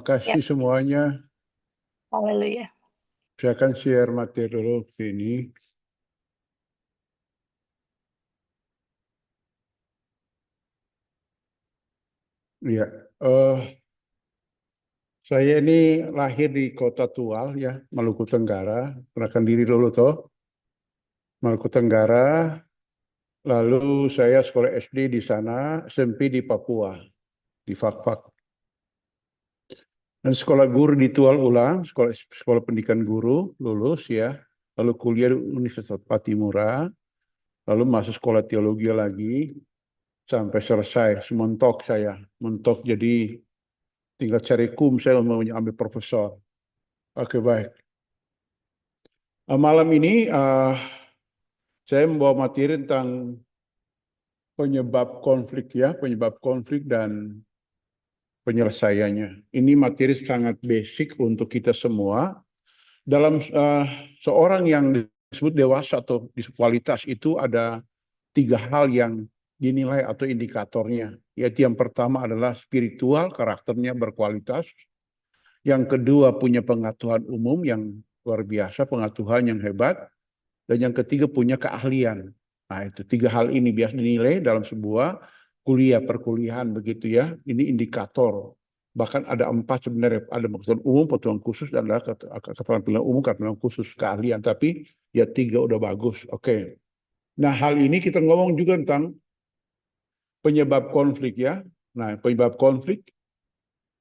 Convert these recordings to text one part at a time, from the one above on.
kasih semuanya. Haleluya. Saya akan share materi dulu sini. Ya, saya ini lahir di Kota Tual ya, Maluku Tenggara. Kenalkan diri dulu toh. Maluku Tenggara. Lalu saya sekolah SD di sana, SMP di Papua, di Fakfak. Dan sekolah guru di Tual ulang, sekolah pendidikan guru, lulus ya. Lalu kuliah di Universitas Patimura, lalu masuk sekolah teologi lagi, sampai selesai, sementok saya. Mentok jadi tinggal cari saya mau ambil profesor. Oke, baik. Malam ini saya membawa materi tentang penyebab konflik ya, penyebab konflik dan penyelesaiannya. Ini materi sangat basic untuk kita semua. Dalam seorang yang disebut dewasa atau kualitas itu ada 3 hal yang dinilai atau indikatornya. Yaitu yang pertama adalah spiritual, karakternya berkualitas. Yang kedua punya pengetahuan umum yang luar biasa, pengetahuan yang hebat. Dan yang ketiga punya keahlian. Nah itu 3 hal ini biasa dinilai dalam sebuah kuliah, perkuliahan begitu ya. Ini indikator. Bahkan ada 4 sebenarnya, ada pengetahuan umum, pengetahuan khusus, dan ada keterampilan umum, keterampilan khusus, keahlian. Tapi ya 3 udah bagus. Oke. Nah hal ini kita ngomong juga tentang penyebab konflik ya. Nah penyebab konflik.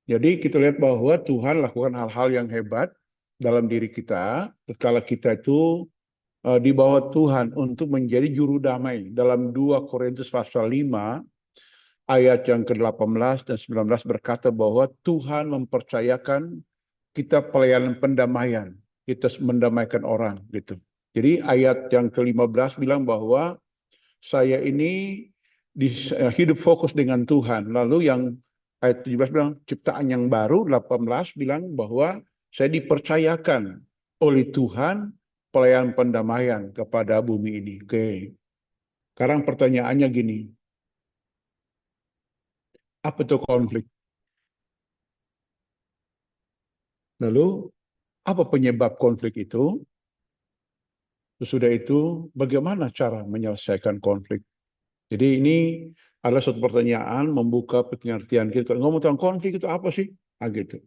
Jadi kita lihat bahwa Tuhan lakukan hal-hal yang hebat dalam diri kita. Tatkala kita itu di bawah Tuhan untuk menjadi juru damai. Dalam 2 Korintus pasal 5 ayat yang ke-18 dan 19 berkata bahwa Tuhan mempercayakan kita pelayanan pendamaian. Kita mendamaikan orang gitu. Jadi ayat yang ke-15 bilang bahwa saya ini hidup fokus dengan Tuhan. Lalu yang ayat 17 bilang ciptaan yang baru, 18 bilang bahwa saya dipercayakan oleh Tuhan pelayanan pendamaian kepada bumi ini. Oke. Sekarang pertanyaannya gini. Apa itu konflik? Lalu, apa penyebab konflik itu? Sesudah itu, bagaimana cara menyelesaikan konflik? Jadi ini adalah suatu pertanyaan membuka pengertian kita. Ngomong tentang konflik itu apa sih? Nah, gitu.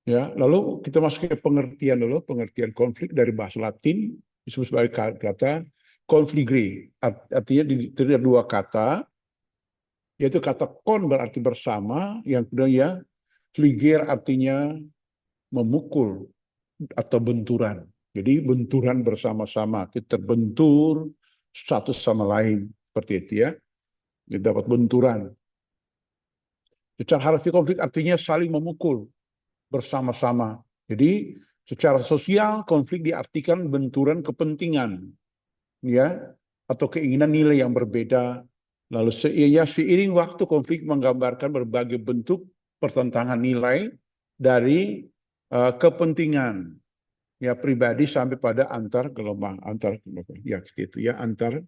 Ya, lalu kita masuk ke pengertian dulu, pengertian konflik dari bahasa Latin disebut sebagai kata confligere. Artinya terdiri dari 2 kata, yaitu kata kon berarti bersama, yang kedua ya fligere artinya memukul atau benturan. Jadi benturan bersama-sama, kita terbentur satu sama lain seperti itu ya. Kita dapat benturan. Secara harfiah konflik artinya saling memukul bersama-sama. Jadi secara sosial konflik diartikan benturan kepentingan ya atau keinginan nilai yang berbeda. Lalu seiring waktu konflik menggambarkan berbagai bentuk pertentangan nilai dari kepentingan ya pribadi sampai pada antar gelombang, ya itu ya antar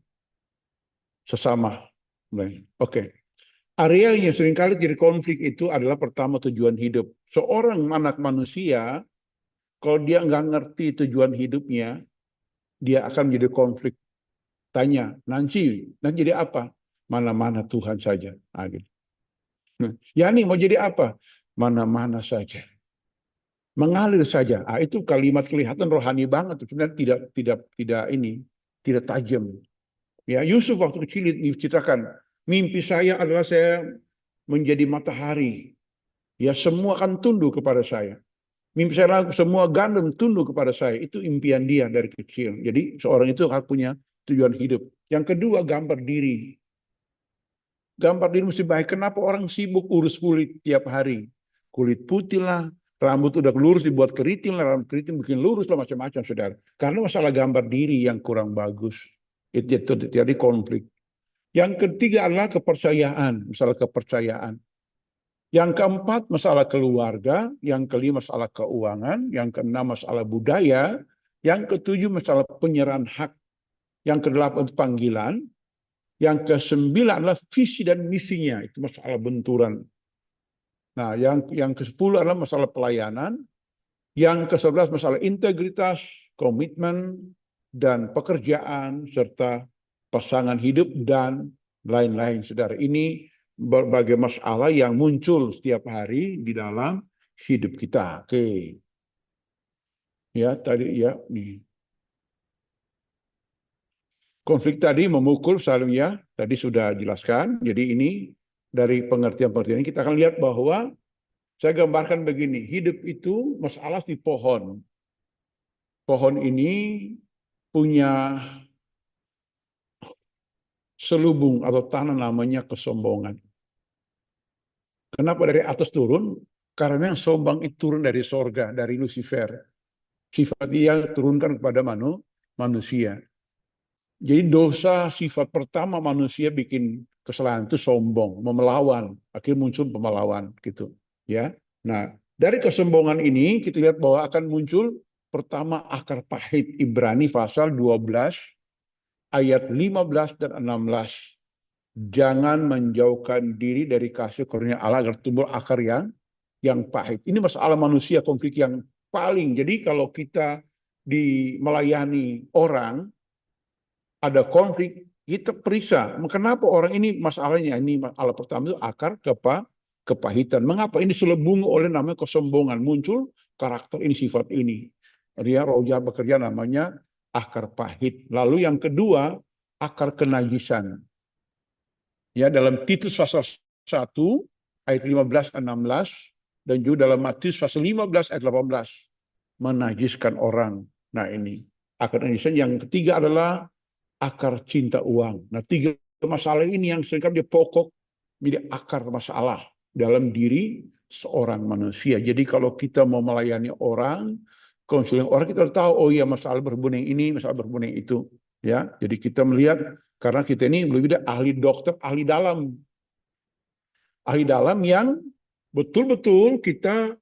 sesama. Oke. Arealnya seringkali jadi konflik itu adalah pertama tujuan hidup. Seorang anak manusia kalau dia nggak ngerti tujuan hidupnya, dia akan menjadi konflik. Tanya, nanti jadi apa? Mana-mana Tuhan saja. Nah, gitu. Ya nih mau jadi apa? Mana-mana saja. Mengalir saja. Ah, itu kalimat kelihatan rohani banget. Sebenarnya tidak tajam. Ya, Yusuf waktu kecil diceritakan, mimpi saya adalah saya menjadi matahari. Ya, semua akan tunduk kepada saya. Mimpi saya semua gandum tunduk kepada saya. Itu impian dia dari kecil. Jadi seorang itu harus punya tujuan hidup. Yang kedua, gambar diri. Gambar diri mesti baik. Kenapa orang sibuk urus kulit tiap hari? Kulit putih lah, rambut udah lurus dibuat keriting lah, rambut keriting bikin lurus lah, macam-macam saudara. Karena masalah gambar diri yang kurang bagus. Itu jadi konflik. Yang ketiga adalah kepercayaan, masalah kepercayaan. Yang keempat masalah keluarga, yang kelima masalah keuangan, yang keenam masalah budaya, yang ketujuh masalah penyerahan hak, yang kedelapan panggilan, yang kesembilan adalah visi dan misinya, itu masalah benturan. Nah, yang ke-10 adalah masalah pelayanan, yang ke-11 masalah integritas, komitmen, dan pekerjaan, serta pasangan hidup, dan lain-lain. Saudara, ini berbagai masalah yang muncul setiap hari di dalam hidup kita. Oke, ya tadi ya nih. Konflik tadi memukul ya, tadi sudah jelaskan. Jadi ini dari pengertian-pengertian ini kita akan lihat bahwa saya gambarkan begini, hidup itu masalah di pohon. Pohon ini punya selubung atau tanah namanya kesombongan. Kenapa dari atas turun? Karena yang sombong itu turun dari sorga, dari Lucifer. Sifat dia turunkan kepada manusia. Jadi dosa sifat pertama manusia bikin kesalahan itu sombong, melawan. Akhirnya muncul pemelawan gitu, ya. Nah, dari kesombongan ini kita lihat bahwa akan muncul pertama akar pahit. Ibrani pasal 12 ayat 15 dan 16. Jangan menjauhkan diri dari kasih karunia Allah agar tumbuh akar yang pahit. Ini masalah manusia, konflik yang paling. Jadi kalau kita melayani orang ada konflik, kita periksa, kenapa orang ini masalahnya, ini masalah pertama itu akar kepahitan. Mengapa ini selebung oleh namanya kesombongan, muncul karakter ini, sifat ini. Dia roh jahat bekerja namanya akar pahit. Lalu yang kedua, akar kenajisan. Ya, dalam Titus pasal 1 ayat 15-16 dan juga dalam Matius pasal 15 ayat 18 menajiskan orang. Nah, ini akar kenajisan. Yang ketiga adalah akar cinta uang. Nah, tiga masalah ini yang seringkali pokok menjadi akar masalah dalam diri seorang manusia. Jadi kalau kita mau melayani orang, konseling orang, kita harus tahu, oh iya masalah berhubungan yang ini, masalah berhubungan yang itu. Ya, jadi kita melihat karena kita ini lebih dari ahli dokter, ahli dalam yang betul-betul kita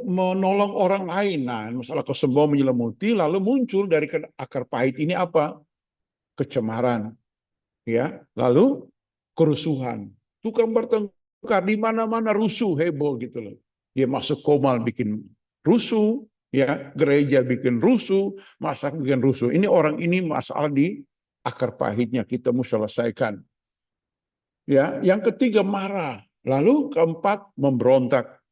menolong orang lain. Nah, masalah kesombongan menyelimuti, lalu muncul dari akar pahit ini apa? Kecemaran, ya, lalu kerusuhan, tukang bertengkar di mana-mana, rusuh heboh gitu loh. Dia masuk komal bikin rusuh, ya, gereja bikin rusuh, masyarakat bikin rusuh. Ini orang ini masalah di akar pahitnya kita mau selesaikan. Ya, yang ketiga marah, lalu keempat memberontak,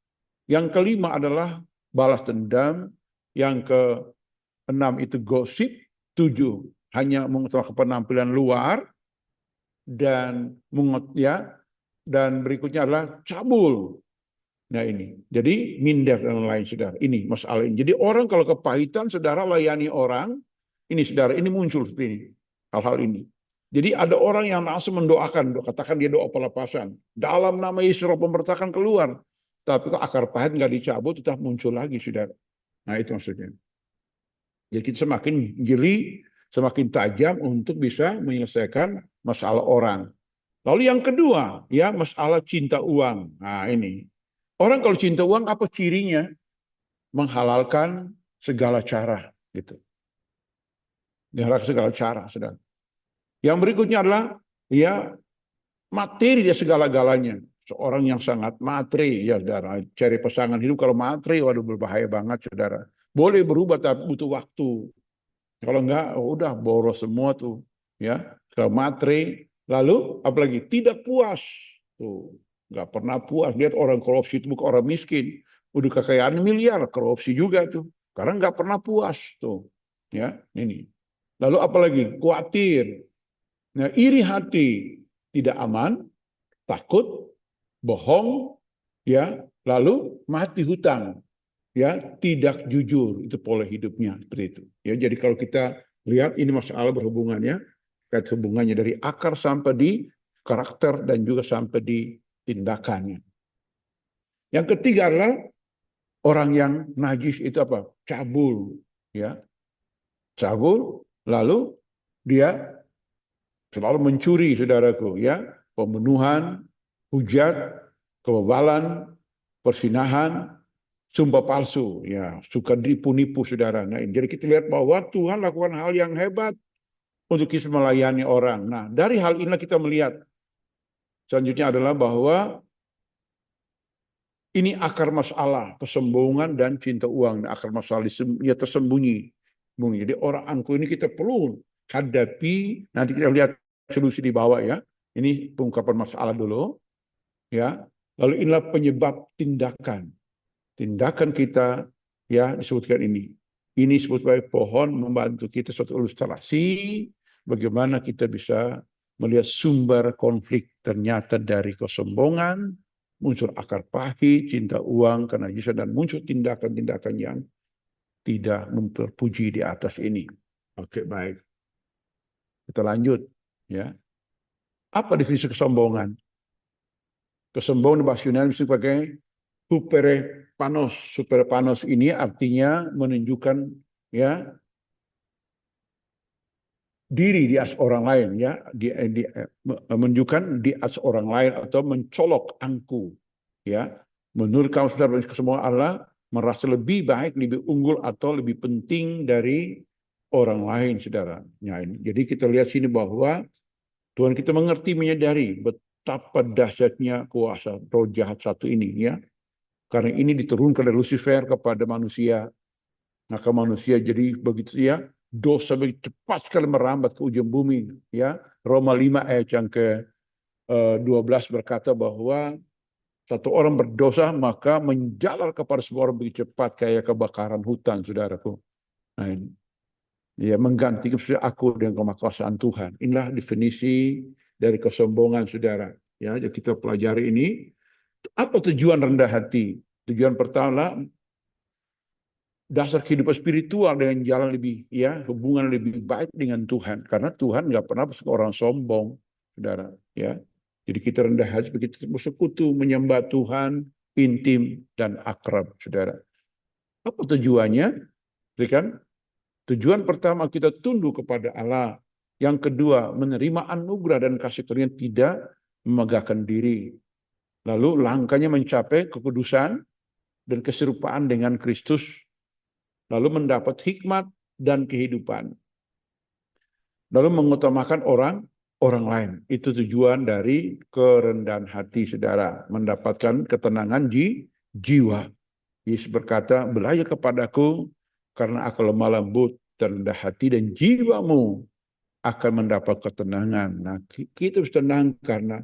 yang kelima adalah balas dendam, yang keenam itu gosip, tujuh hanya mengutamakan penampilan luar, dan ya, dan berikutnya adalah cabul. Nah ini, jadi minder dan lain saudara. Ini masalah ini. Jadi orang kalau kepahitan, saudara layani orang, ini saudara, ini muncul seperti ini, hal-hal ini. Jadi ada orang yang langsung mendoakan, katakan dia doa pelepasan. Dalam nama Yesus roh pemberontakan keluar. Tapi kok akar pahit nggak dicabut, tetap muncul lagi saudara. Nah itu maksudnya. Jadi kita semakin jeli, semakin tajam untuk bisa menyelesaikan masalah orang. Lalu yang kedua, ya masalah cinta uang. Nah ini, orang kalau cinta uang apa cirinya? Menghalalkan segala cara, gitu. Menghalalkan segala cara, saudara. Yang berikutnya adalah, ya materi dia segala-galanya. Seorang yang sangat materi, ya saudara. Cari pasangan hidup kalau materi, waduh berbahaya banget, saudara. Boleh berubah tapi butuh waktu. Kalau enggak, oh udah boros semua tuh, ya. Kalau materi, lalu apalagi tidak puas, tuh nggak pernah puas. Lihat orang korupsi itu bukan orang miskin, udah kekayaan miliar, korupsi juga tuh, karena nggak pernah puas tuh, ya ini. Lalu apalagi khawatir, nah iri hati, tidak aman, takut, bohong, ya, lalu mati hutang, ya, tidak jujur, itu pola hidupnya seperti itu. Ya, jadi kalau kita lihat ini masalah berhubungannya, kait hubungannya dari akar sampai di karakter dan juga sampai di tindakannya. Yang ketiga adalah orang yang najis itu apa? Cabul, ya, cabul, lalu dia selalu mencuri, saudaraku, ya, pembunuhan, hujat, kebebalan, persinahan, sumpah palsu, ya, suka nipu-nipu saudara. Nah, jadi kita lihat bahwa Tuhan lakukan hal yang hebat untuk kita melayani orang. Nah, dari hal inilah kita melihat selanjutnya adalah bahwa Ini akar masalah, kesombongan dan cinta uang. Akar masalah ya tersembunyi. Jadi orang angkuh ini kita perlu hadapi. Nanti kita lihat solusi di bawah ya. Ini pengungkapan masalah dulu. Ya. Lalu inilah penyebab tindakan. Tindakan kita ya disebutkan ini. Ini disebut sebagai pohon membantu kita suatu ilustrasi bagaimana kita bisa melihat sumber konflik ternyata dari kesombongan, muncul akar pahit, cinta uang, kenajisan, dan muncul tindakan-tindakan yang tidak terpuji di atas ini. Oke, baik. Kita lanjut. Ya. Apa definisi kesombongan? Kesombongan di bahasa Yunani sebagai huperepanos. Huperepanos ini artinya menunjukkan ya diri di atas orang lain ya, menunjukkan di atas orang lain atau mencolok angku ya. Menurut kamu saudara kesombongan Allah merasa lebih baik, lebih unggul atau lebih penting dari orang lain saudara. Ya, ini. Jadi kita lihat sini bahwa Tuhan kita mengerti menyadari betapa dahsyatnya kuasa roh jahat satu ini ya. Karena ini diturunkan dari Lucifer kepada manusia. Maka manusia jadi begitu ya, dosa begitu cepat sekali merambat ke ujung bumi. Ya, Roma 5 ayat yang ke-12 berkata bahwa satu orang berdosa maka menjalar kepada semua orang begitu cepat kayak kebakaran hutan, saudaraku. Nah, ini. Ya, menggantikan aku dengan kemakuasaan Tuhan. Inilah definisi dari kesombongan, saudara. Ya, jadi kita pelajari ini. Apa tujuan rendah hati? Tujuan pertama, dasar kehidupan spiritual dengan jalan lebih, ya, hubungan lebih baik dengan Tuhan. Karena Tuhan nggak pernah orang sombong, saudara. Ya, jadi kita rendah hati, kita bersekutu, menyembah Tuhan, intim dan akrab, saudara. Apa tujuannya? Jadi kan, tujuan pertama kita tunduk kepada Allah. Yang kedua, menerima anugerah dan kasih karunia tidak memegahkan diri. Lalu langkahnya mencapai kekudusan dan keserupaan dengan Kristus, lalu mendapat hikmat dan kehidupan, lalu mengutamakan orang lain. Itu tujuan dari kerendahan hati, saudara, mendapatkan ketenangan di jiwa. Yesus berkata, belajar kepadaku karena aku lemah lembut dan rendah hati, dan jiwamu akan mendapat ketenangan. Nah, kita harus tenang karena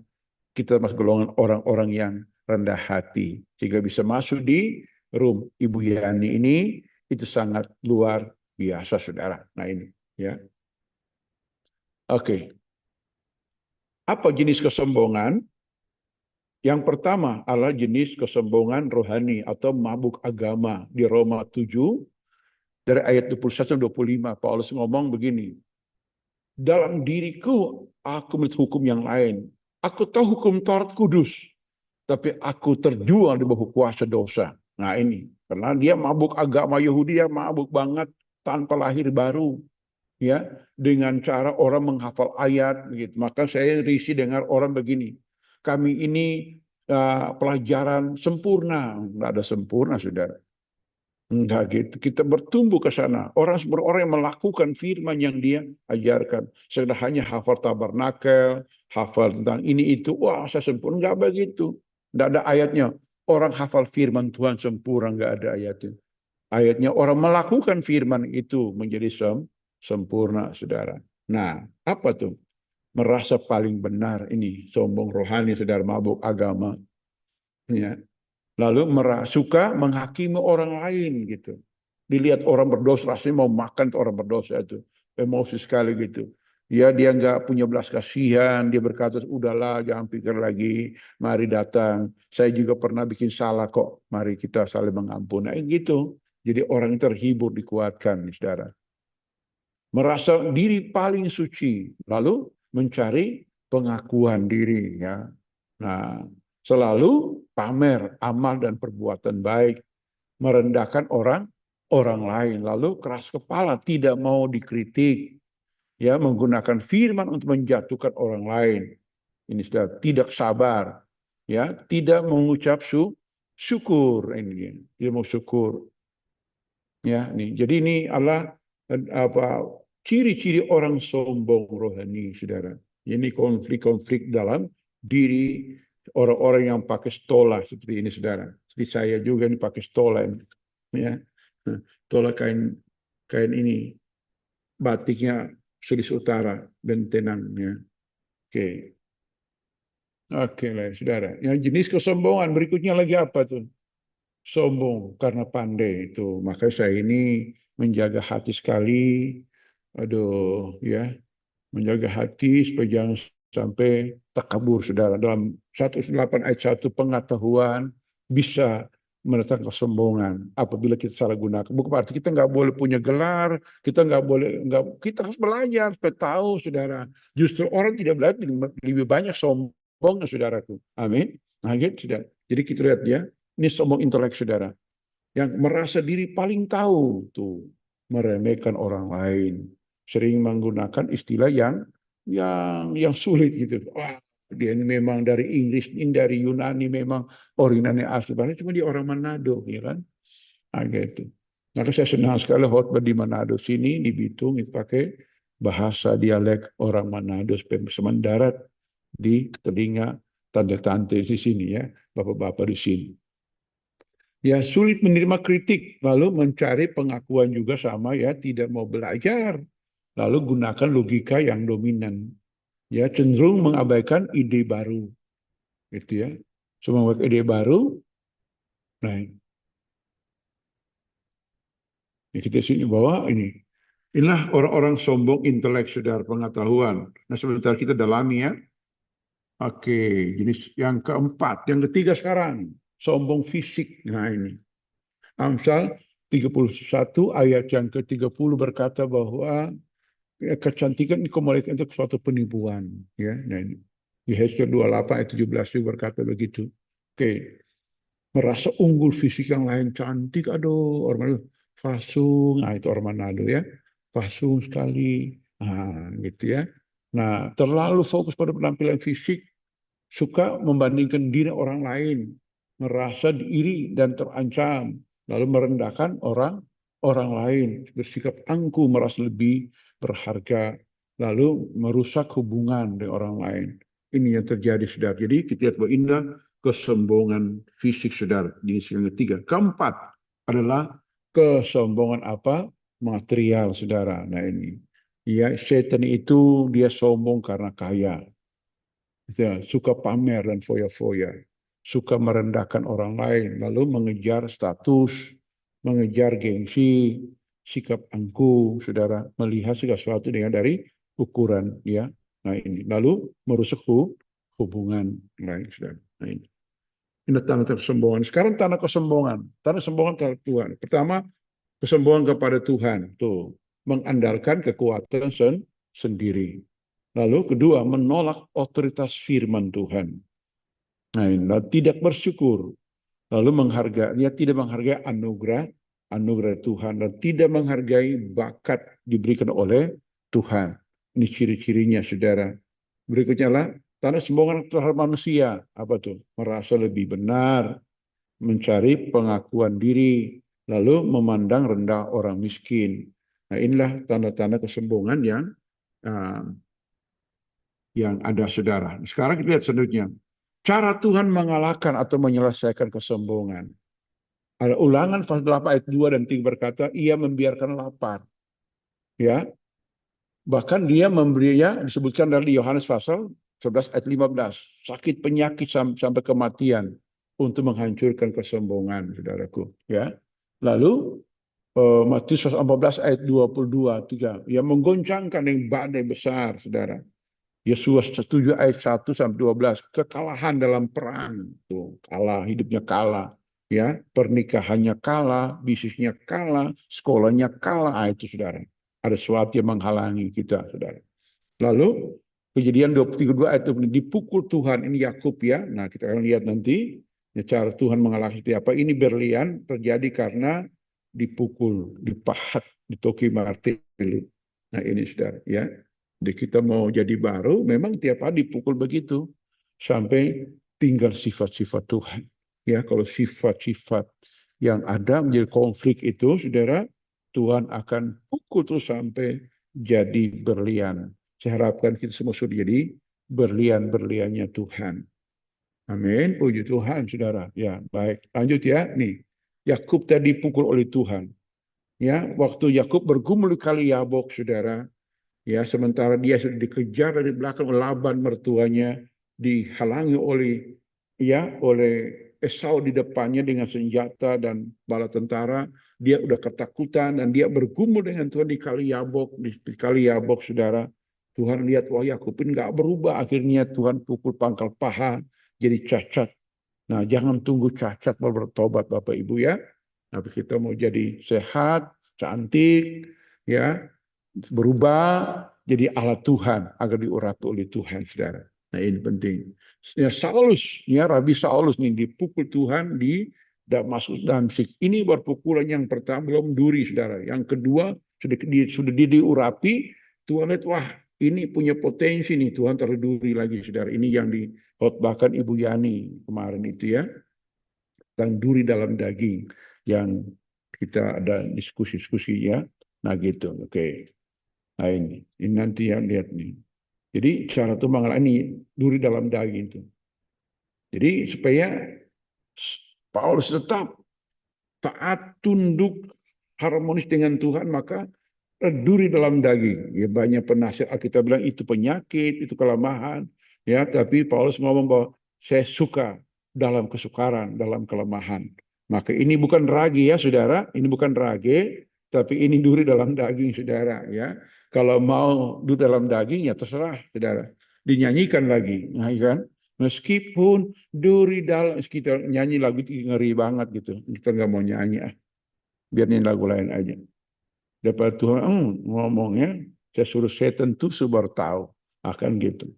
kita masuk golongan orang-orang yang rendah hati, sehingga bisa masuk di room Ibu Yani ini. Itu sangat luar biasa, saudara. Nah ini, ya. Oke. Apa jenis kesombongan? Yang pertama adalah jenis kesombongan rohani atau mabuk agama. Di Roma 7, dari ayat 21-25, Paulus ngomong begini. Dalam diriku, aku melihat hukum yang lain. Aku tahu hukum Taurat kudus, tapi aku terjual di bawah kuasa dosa. Nah ini, karena dia mabuk agama Yahudi, dia mabuk banget tanpa lahir baru. Ya, dengan cara orang menghafal ayat gitu. Maka saya risih dengar orang begini, kami ini pelajaran sempurna. Nggak ada sempurna, saudara. Enggak gitu. Kita bertumbuh ke sana. Orang yang melakukan firman yang dia ajarkan. Saya hanya hafal tabernakel, hafal tentang ini itu. Wah, saya sempurna. Enggak begitu. Enggak ada ayatnya. Orang hafal firman Tuhan sempurna, enggak ada ayatnya. Ayatnya orang melakukan firman itu menjadi sempurna, saudara. Nah, apa tuh? Merasa paling benar ini. Sombong rohani, saudara, mabuk agama. Ya. Lalu suka menghakimi orang lain gitu. Dilihat orang berdosa, rasanya mau makan orang berdosa itu. Emosi sekali gitu. Ya, dia nggak punya belas kasihan, dia berkata, udahlah jangan pikir lagi, mari datang. Saya juga pernah bikin salah kok, mari kita saling mengampuni. Nah, gitu. Jadi orang terhibur, dikuatkan, saudara. Merasa diri paling suci, lalu mencari pengakuan diri. Ya. Nah, selalu pamer amal dan perbuatan baik, merendahkan orang lain, lalu keras kepala, tidak mau dikritik, ya, menggunakan firman untuk menjatuhkan orang lain. Ini sudah tidak sabar, ya, tidak mengucap syukur, ini tidak mau syukur, ya. Nih, jadi ini adalah apa ciri-ciri orang sombong rohani, saudara. Ini konflik-konflik dalam diri orang-orang yang pakai stola seperti ini, saudara. Seperti saya juga ini pakai stolen, ya. Stolen kain ini batiknya Sulawesi Utara dan tenang, ya. Oke, oke lah, saudara. Yang jenis kesombongan berikutnya lagi apa tuh? Sombong karena pandai itu. Maka saya ini menjaga hati sekali. Aduh, ya, menjaga hati supaya jangan sampai takabur, saudara. Dalam 108 ayat 1 pengetahuan bisa mendatangkan kesombongan apabila kita salah gunakan. Bukan berarti kita nggak boleh punya gelar, kita nggak boleh, nggak, kita harus belajar supaya tahu, saudara. Justru orang tidak belajar lebih banyak sombong, saudaraku. Amin. Nah, gitu, saudara. Jadi kita lihat ya, ini sombong intelek, saudara. Yang merasa diri paling tahu tuh, meremehkan orang lain, sering menggunakan istilah yang sulit gitu. Wah, dia ini memang dari Inggris, ini dari Yunani, memang originalnya asli, padahal cuma dia orang Manado, ya kan? Nah, gitu. Maka saya senang sekali khotbah di Manado sini, di Bitung itu pakai bahasa dialek orang Manado supaya bisa mendarat di telinga tante-tante di sini, ya, bapak-bapak di sini. Ya, sulit menerima kritik, lalu mencari pengakuan juga sama, ya, tidak mau belajar, lalu gunakan logika yang dominan, ya, cenderung mengabaikan ide baru, gitu ya. Semua ide baru, nah, ya kita sini bahwa inilah orang-orang sombong intelek, saudara, pengetahuan. Nah, sebentar kita dalami, ya. Oke, jenis yang keempat, yang ketiga sekarang, sombong fisik. Nah, ini. Amsal 31 ayat yang ke-30 berkata bahwa kecantikan itu kembalikan itu suatu penipuan, ya. Nah, ini di Hezkel 28 ayat 17 juga berkata begitu. Oke, merasa unggul fisik yang lain cantik, aduh, orang Manado fasung, nah itu orang Manado, ya, fasung sekali, nah gitu, ya. Nah, terlalu fokus pada penampilan fisik, suka membandingkan diri orang lain, merasa iri dan terancam, lalu merendahkan orang lain, bersikap angkuh, merasa lebih berharga, lalu merusak hubungan dengan orang lain. Ini yang terjadi, saudara. Jadi kita lihat bahwa indah kesombongan fisik, saudara. Ini yang ketiga. Keempat adalah kesombongan apa? Material, saudara. Nah, ini. Ya, setan itu dia sombong karena kaya. Ya, suka pamer dan foya-foya, suka merendahkan orang lain, lalu mengejar status, mengejar gengsi, sikap angkuh, saudara, melihat segala sesuatu dengan dari ukuran, ya. Nah, ini lalu merusak hubungan lain, saudara. Nah, ini tanda kesombongan. Sekarang tanda kesombongan, tanda kesombongan terhadap Tuhan. Pertama, kesombongan kepada Tuhan, tuh, mengandalkan kekuatan sendiri. Lalu kedua, menolak otoritas firman Tuhan. Nah, tidak bersyukur. Lalu tidak menghargai anugerah Tuhan, dan tidak menghargai bakat diberikan oleh Tuhan. Ini ciri-cirinya, saudara. Berikutnya lah, tanda sombongan terhadap manusia. Apa tuh? Merasa lebih benar, mencari pengakuan diri, lalu memandang rendah orang miskin. Nah, inilah tanda-tanda kesombongan uh, yang ada, saudara. Sekarang kita lihat selanjutnya. Cara Tuhan mengalahkan atau menyelesaikan kesombongan. Ada Ulangan pasal 8 ayat 2 dan 3 berkata, ia membiarkan lapar. Ya, bahkan dia memberinya, disebutkan dari Yohanes pasal 11 ayat 15. Sakit penyakit sampai kematian untuk menghancurkan kesombongan, saudaraku. Ya. Lalu Matius 14 ayat 22, 3. Ia menggoncangkan yang badai besar, saudara. Yesus 7 ayat 1 sampai 12, kekalahan dalam perang, tuh, kalah, hidupnya kalah, ya, pernikahannya kalah, bisnisnya kalah, sekolahnya kalah, itu, saudara. Ada sesuatu yang menghalangi kita, saudara. Lalu Kejadian 22 ayat 20, dipukul Tuhan, ini Yakub, ya. Nah, kita akan lihat nanti cara Tuhan mengalahkan seperti apa. Ini berlian terjadi karena dipukul, dipahat, ditoki martil. Nah, ini, saudara, ya. Jadi kita mau jadi baru, memang tiap hari dipukul begitu sampai tinggal sifat-sifat Tuhan. Ya, kalau sifat-sifat yang ada menjadi konflik itu, saudara, Tuhan akan pukul terus sampai jadi berlian. Saya harapkan kita semua sudah jadi berlian-berliannya Tuhan. Amin. Puji Tuhan, saudara. Ya, baik. Lanjut ya. Nih, Yakub tadi dipukul oleh Tuhan. Ya, waktu Yakub bergumul di kali Yabok, saudara. Ya, sementara dia sudah dikejar dari belakang oleh Laban mertuanya, dihalangi oleh Esau di depannya dengan senjata dan bala tentara. Dia udah ketakutan dan dia bergumul dengan Tuhan di kali Yabok, di kali Yabok, saudara. Tuhan lihat, wah Yakub ini nggak berubah. Akhirnya Tuhan pukul pangkal paha jadi cacat. Nah, jangan tunggu cacat baru bertobat, Bapak Ibu ya. Tapi kita mau jadi sehat, cantik, ya, berubah jadi alat Tuhan agar diurapi oleh Tuhan, saudara. Nah, ini penting. Ya, Rabi Saulus nih dipukul Tuhan di Damaskus Damsik. Ini baru pukulan yang pertama, belum duri, saudara. Yang kedua sudah diurapi. Tuhan lihat, wah ini punya potensi nih, Tuhan taruh duri lagi, saudara. Ini yang dikhotbahkan Ibu Yani kemarin itu ya, tentang duri dalam daging yang kita ada diskusi-diskusi ya. Nah gitu, oke. Nah ini nanti yang lihat nih. Jadi cara itu ini duri dalam daging itu. Jadi supaya Paulus tetap taat, tunduk, harmonis dengan Tuhan, maka duri dalam daging. Ya banyak penasihat kita bilang itu penyakit, itu kelemahan. Ya, tapi Paulus ngomong bahwa saya suka dalam kesukaran, dalam kelemahan. Maka ini bukan ragi ya, saudara. Ini bukan ragi, tapi ini duri dalam daging, saudara. Ya, kalau mau duri dalam daging ya terserah, saudara. Dinyanyikan lagi, nah, kan? Meskipun duri dalam kita nyanyi lagu itu ngeri banget gitu. Kita nggak mau nyanyi ah. Biar nyanyi lagu lain aja. Dapat Tuhan ngomongnya, saya suruh setan tuh sebar tahu. Akan gitu.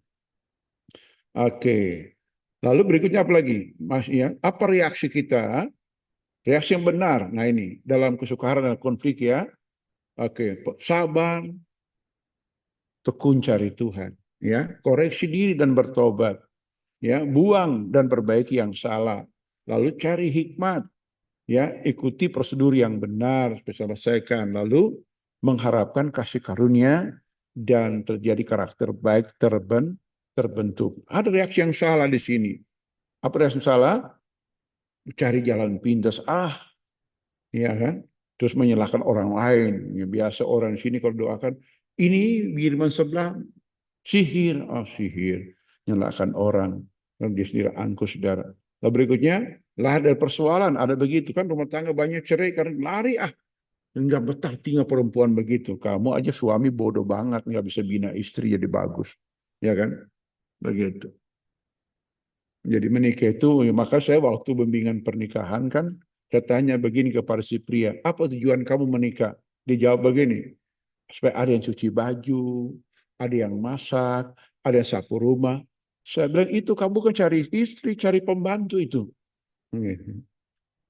Oke. Lalu berikutnya apa lagi? Mas ya, apa reaksi kita? Reaksi yang benar. Nah ini dalam kesukaran dan konflik ya. Oke, sabar, tekun cari Tuhan, ya, koreksi diri dan bertobat, ya, buang dan perbaiki yang salah. Lalu cari hikmat, ya, ikuti prosedur yang benar, selesaikan, lalu mengharapkan kasih karunia dan terjadi karakter baik terbentuk. Ada reaksi yang salah di sini. Apa reaksi yang salah? Cari jalan pintas, ya kan? Terus menyalahkan orang lain. Ya, biasa orang sini kalau doakan, ini firman sebelah sihir, sihir, menyalahkan orang. Dan dia sendiri angkuh, saudara. Lalu berikutnya, lah ada persoalan, ada begitu kan rumah tangga banyak cerai karena lari nggak betah tinggal perempuan begitu. Kamu aja suami bodoh banget, nggak bisa bina istri jadi bagus, ya kan? Begitu. Jadi menikah itu, maka saya waktu bimbingan pernikahan kan, saya tanya begini kepada si pria, apa tujuan kamu menikah? Dia jawab begini, supaya ada yang cuci baju, ada yang masak, ada yang sapu rumah. Saya bilang itu kamu kan cari istri, cari pembantu itu. Gitu.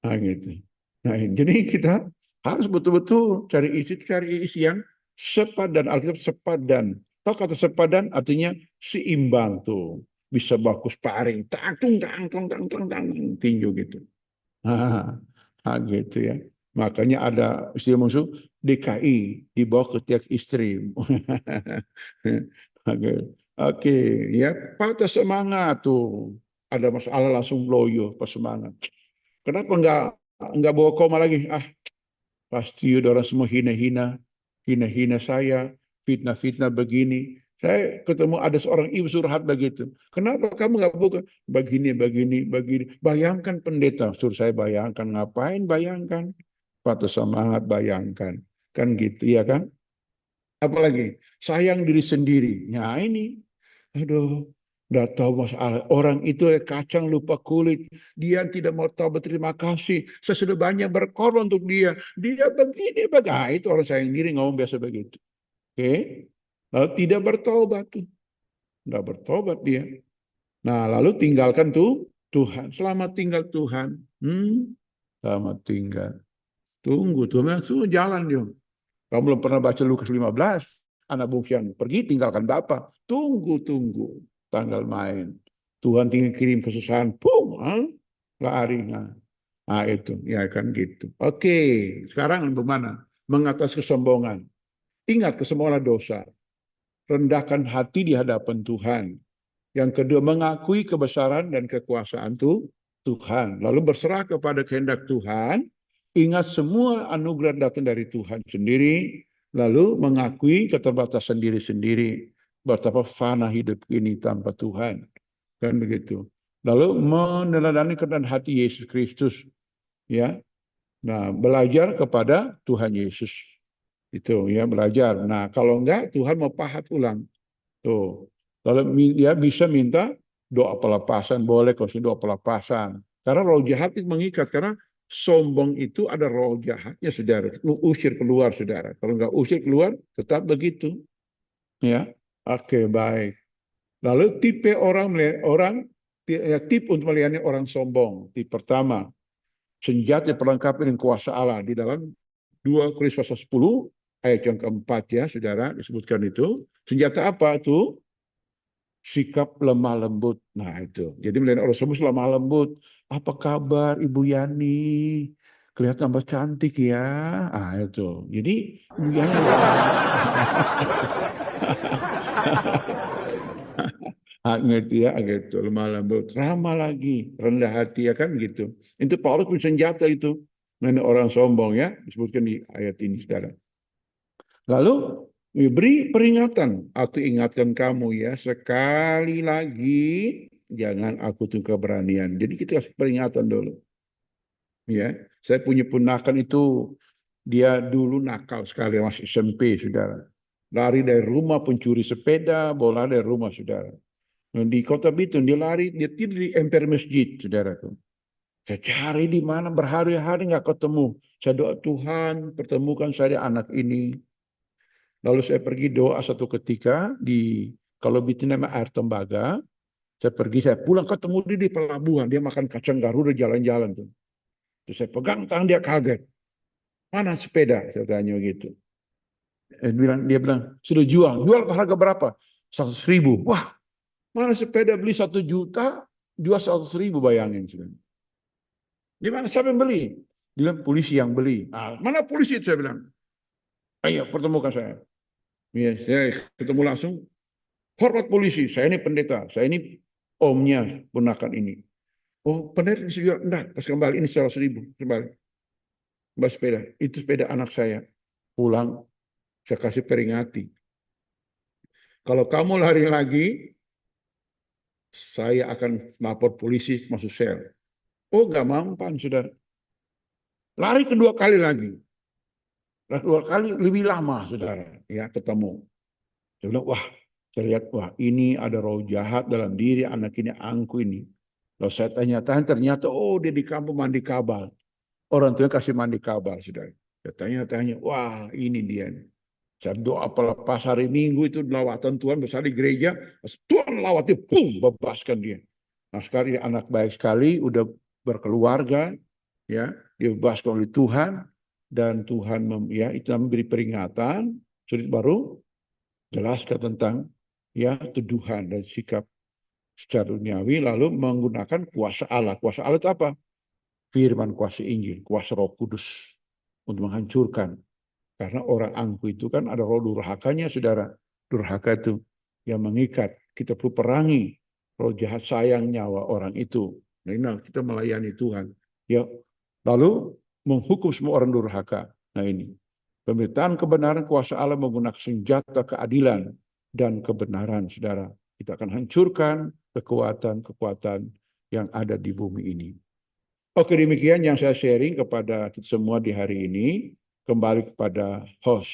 Nah, gitu. Nah, jadi kita harus betul-betul cari isi yang sepadan. Alkitab sepadan. Tahu kata sepadan artinya seimbang tuh. Bisa bagus paring, tang tung tang tang tang tang tang tinju gitu. Gitu ya. Makanya ada istilah musuh DKI dibawa ke tiap istri. Oke, oke, ya patah semangat tuh. Ada masalah langsung loyo pas semangat. Kenapa nggak bawa koma lagi? Pasti udah orang semua hina-hina saya, fitnah-fitnah begini. Saya ketemu ada seorang ibu surhat begitu. Kenapa kamu nggak buka? Begini. Bayangkan pendeta, suruh saya bayangkan. Ngapain bayangkan? Patut semangat bayangkan. Kan gitu, ya kan? Apalagi sayang diri sendiri. Nah ini, aduh, udah tahu masalah. Orang itu kacang lupa kulit. Dia tidak mau tahu berterima kasih. Saya sudah banyak berkorban untuk dia. Dia begini. Itu orang sayang diri ngomong biasa begitu. Oke. Lalu tidak bertobat tuh. Tidak bertobat dia. Nah lalu tinggalkan tuh Tuhan. Selamat tinggal Tuhan. Selamat tinggal. Tunggu Tuhan. Suruh jalan dia. Kamu belum pernah baca Lukas 15. Anak bungsu yang pergi tinggalkan Bapak. Tunggu. Tanggal main. Tuhan tinggal kirim kesusahan. Lari. Nah itu. Ya kan gitu. Oke. Sekarang bagaimana? Mengatasi kesombongan. Ingat kesombongan dosa. Rendahkan hati di hadapan Tuhan. Yang kedua, mengakui kebesaran dan kekuasaan Tuhan. Lalu berserah kepada kehendak Tuhan. Ingat semua anugerah datang dari Tuhan sendiri. Lalu mengakui keterbatasan diri sendiri. Betapa fana hidup ini tanpa Tuhan. Kan begitu. Lalu meneladani keadaan hati Yesus Kristus. Ya. Nah, belajar kepada Tuhan Yesus. Itu ya, belajar. Nah, kalau enggak, Tuhan mau pahat ulang. Tuh. Kalau dia bisa minta doa pelepasan, boleh kasih doa pelepasan. Karena roh jahat itu mengikat. Karena sombong itu ada roh jahatnya, saudara. Lu usir keluar, saudara. Kalau nggak usir keluar, tetap begitu. Ya, oke, baik. Lalu tipe tip untuk melayani orang sombong. Tip pertama, senjata perlengkap dengan kuasa Allah di dalam 2 Korintus pasal 10 ayat yang keempat ya, saudara, disebutkan itu. Senjata apa itu? Sikap lemah lembut. Nah itu. Jadi melihat orang semua lemah lembut. Apa kabar Ibu Yani? Kelihatan tambah cantik ya. Ah itu. Jadi Ibu Yani. Ngerti ya, gitu. Lemah lembut. Ramah lagi. Rendah hati ya kan gitu. Itu Paulus punya senjata itu. Mengenai orang sombong ya. Disebutkan di ayat ini saudara. Lalu beri peringatan. Aku ingatkan kamu ya. Sekali lagi. Jangan aku tuh keberanian. Jadi kita kasih peringatan dulu. Ya, saya punya ponakan itu. Dia dulu nakal sekali. Masih SMP saudara. Lari dari rumah pencuri sepeda. Bola dari rumah saudara. Di kota Bitung dia lari, dia tidur di emper masjid, saudaraku. Saya cari di mana berhari-hari nggak ketemu. Saya doa Tuhan pertemukan saya anak ini. Lalu saya pergi doa satu ketika di kalau Bitung nama air tembaga. Saya pulang ketemu dia di pelabuhan. Dia makan kacang Garuda jalan-jalan tuh. Terus saya pegang tangan dia kaget. Mana sepeda? Saya tanya gitu. Dia bilang sudah jual. Jual harga berapa? 100.000. Wah, mana sepeda beli 1 juta, jual 100.000 bayangin. Di mana siapa yang beli? Dia bilang polisi yang beli. Nah, mana polisi itu saya bilang. Ayo pertemukan saya. Ya, saya ketemu langsung. Hormat polisi, saya ini pendeta, saya ini omnya ponakan ini. Oh pendeta bisa enggak, kasih kembali ini 100.000 kembali. Mbak sepeda, itu sepeda anak saya. Pulang, saya kasih peringati. Kalau kamu lari lagi, saya akan lapor polisi masuk sel. Oh gak mampan saudara. Lari kedua kali lagi. Kedua kali lebih lama saudara ya ketemu. Saya bilang wah saya lihat wah ini ada roh jahat dalam diri anak ini angku ini. Lalu saya tanya-tanya ternyata oh dia di kampung mandi kabal. Orang tua kasih mandi kabal saudara. Saya tanya-tanya wah ini dia. Saya doa pelepas hari Minggu itu lawatan Tuhan besar di gereja. Tuhan lawatnya pum bebaskan dia. Nah sekarang dia anak baik sekali udah berkeluarga ya dibebaskan oleh Tuhan dan Tuhan ya itu memberi peringatan sulit baru jelaskan tentang ya tuduhan dan sikap secara duniawi lalu menggunakan kuasa Allah. Kuasa Allah itu apa? Firman kuasa Injil, kuasa Roh Kudus untuk menghancurkan. Karena orang angku itu kan ada roh durhakanya, saudara. Durhaka itu yang mengikat. Kita perlu perangi roh jahat sayang nyawa orang itu. Nah, ini kita melayani Tuhan. Ya, lalu menghukum semua orang durhaka. Nah ini pemberitaan kebenaran kuasa Allah menggunakan senjata keadilan dan kebenaran, saudara. Kita akan hancurkan kekuatan-kekuatan yang ada di bumi ini. Oke, demikian yang saya sharing kepada kita semua di hari ini. Kembali kepada host.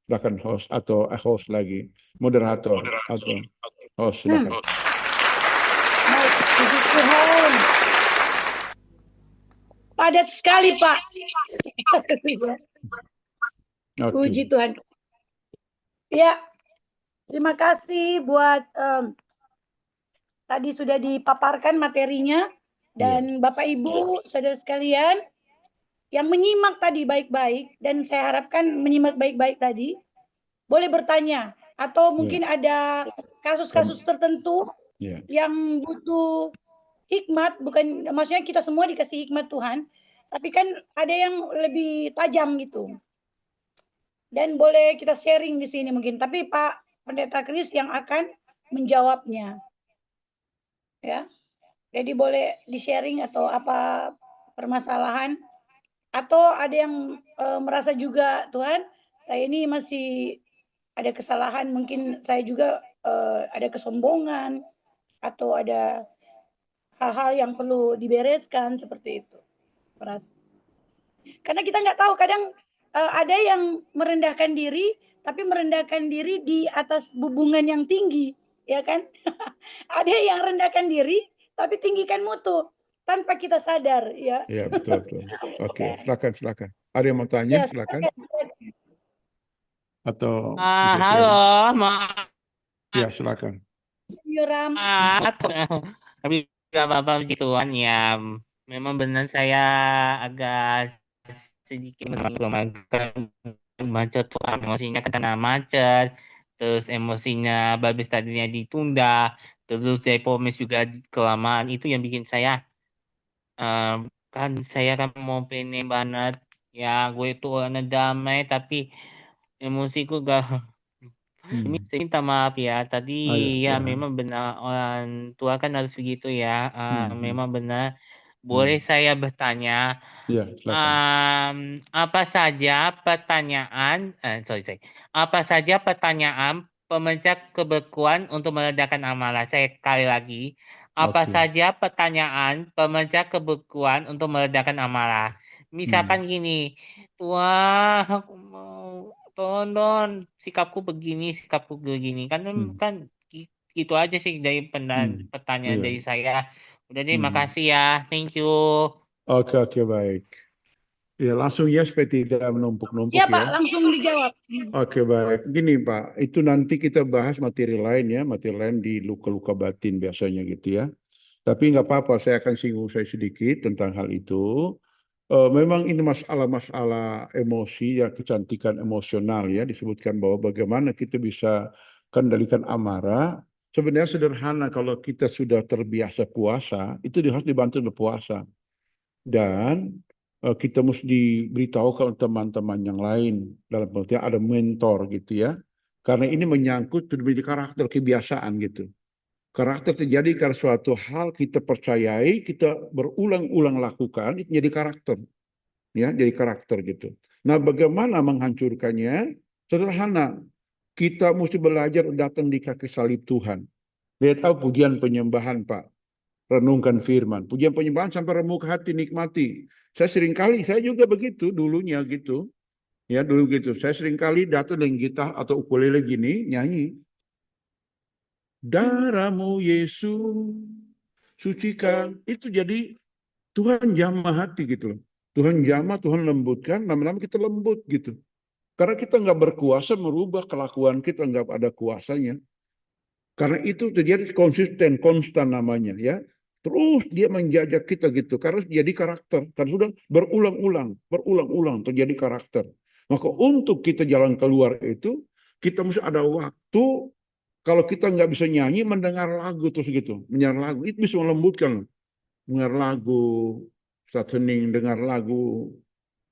Silakan host atau host lagi. Moderator atau host, silakan. Baik, puji Tuhan. Padat sekali, Pak. Puji Tuhan. Ya, terima kasih buat tadi sudah dipaparkan materinya. Dan Bapak Ibu, saudara sekalian, yang menyimak tadi baik-baik, dan saya harapkan menyimak baik-baik tadi, boleh bertanya. Atau mungkin ada kasus-kasus tertentu yang butuh hikmat, bukan maksudnya kita semua dikasih hikmat Tuhan, tapi kan ada yang lebih tajam gitu. Dan boleh kita sharing di sini mungkin, tapi Pak Pendeta Kris yang akan menjawabnya. ya. Jadi boleh di-sharing atau apa permasalahan atau ada yang merasa juga Tuhan, saya ini masih ada kesalahan, mungkin saya juga ada kesombongan atau ada hal-hal yang perlu dibereskan seperti itu. Karena kita nggak tahu kadang ada yang merendahkan diri, tapi merendahkan diri di atas hubungan yang tinggi, ya kan? Ada yang rendahkan diri, tapi tinggikan mutu tanpa kita sadar, ya. Ya, betul, betul. Oke, silakan. Ada yang mau tanya? Ya, Silakan. Atau Ah, bisa halo, sharing? maaf, Ya, silakan. Yuram. tapi gak apa-apa begituan ya. Memang benar saya agak sedikit macet tuh emosinya karena macet, terus emosinya babis tadinya ditunda, terus Depomis juga kelamaan itu yang bikin saya eh, kan saya kan mau pengen banget ya gue itu orangnya damai tapi emosiku gak. Saya minta maaf ya, tadi ya Ya. memang benar orang tua kan harus begitu ya. Hmm. Memang benar. Boleh saya bertanya, Ya, silakan. apa saja pertanyaan, sorry, apa saja pertanyaan pemecah kebekuan untuk meredakan amarah? Saya kali lagi, apa Oke. saja pertanyaan pemecah kebekuan untuk meredakan amarah? Misalkan Hmm. gini, wah, aku mau tonton sikapku begini kan Hmm. kan gitu aja sih dari Hmm. pertanyaan Iya. dari saya. Udah deh, Hmm. makasih ya, thank you. Oke, baik. Ya, langsung ya supaya tidak menumpuk-numpuk Ya, ya. Pak, langsung dijawab. Oke, baik. Gini, Pak, itu nanti kita bahas materi lain ya, materi lain di luka-luka batin biasanya gitu ya. Tapi nggak apa-apa, saya akan singgung saya sedikit tentang hal itu. Memang ini masalah-masalah emosi ya, kecantikan emosional ya, disebutkan bahwa bagaimana kita bisa kendalikan amarah. Sebenarnya sederhana kalau kita sudah terbiasa puasa, itu harus dibantu berpuasa. Dan kita mesti diberitahukan teman-teman yang lain dalam pengertian ada mentor gitu ya. Karena ini menyangkut menjadi karakter kebiasaan gitu. Karakter terjadi karena suatu hal kita percayai, kita berulang-ulang lakukan, itu jadi karakter, ya, jadi karakter gitu. Nah, bagaimana menghancurkannya? Sederhana, kita mesti belajar datang di kaki salib Tuhan. Lihat tahu pujian penyembahan, Pak. Renungkan firman. Pujian penyembahan sampai remuk hati, nikmati. Saya juga begitu dulunya gitu. Ya, dulu gitu. Saya sering kali datang dengan gitar atau ukulele gini, nyanyi. Darahmu Yesus, sucikan. Itu jadi Tuhan jamah hati gitu loh. Tuhan jamah, Tuhan lembutkan, lama-lama kita lembut gitu. Karena kita nggak berkuasa merubah kelakuan kita, nggak ada kuasanya. Karena itu terjadi konsisten, konstan namanya ya. Terus dia menjajak kita gitu. Karena jadi karakter. Karena sudah berulang-ulang terjadi karakter. Maka untuk kita jalan keluar itu, kita mesti ada waktu, kalau kita nggak bisa nyanyi, mendengar lagu terus gitu. Mendengar lagu, itu bisa melembutkan. Dengar lagu, saat hening, dengar lagu,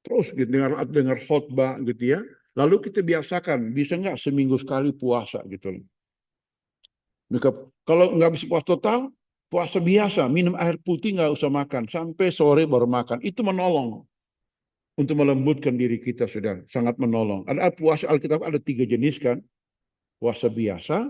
terus gitu, dengar khotbah gitu ya. Lalu kita biasakan, bisa nggak seminggu sekali puasa gitu. Kalau nggak bisa puasa total, puasa biasa, minum air putih nggak usah makan, sampai sore baru makan. Itu menolong untuk melembutkan diri kita, saudara. Sangat menolong. Ada puasa Alkitab ada 3 jenis kan? Puasa biasa,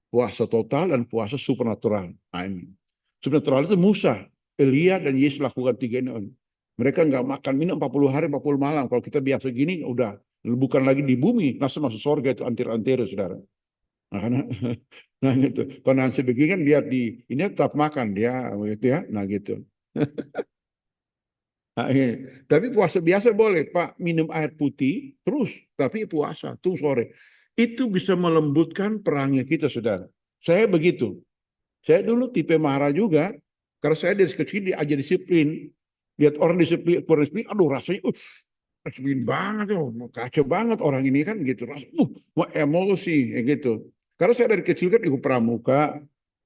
puasa total, dan puasa supernatural. Nah, ini. Supernatural itu Musa, Elia, dan Yesus lakukan 3 ini. Mereka nggak makan minum 40 hari, 40 malam. Kalau kita biasa gini, udah. Bukan lagi di bumi, langsung masuk surga itu antir-antir, saudara. Nah, karena nah gitu. Kalau Nancy begini kan lihat di ini tetap makan dia gitu ya. Nah gitu. Nah, tapi puasa biasa boleh, Pak, minum air putih terus, tapi puasa tuh sore. Itu bisa melembutkan perangnya kita, saudara. Saya begitu. Saya dulu tipe marah juga, karena saya dari kecil diajar disiplin. Lihat orang disiplin, kurang disiplin, aduh rasanya, disiplin banget, kacau banget orang ini kan gitu. Mau emosi, gitu. Karena saya dari kecil kan ikut pramuka,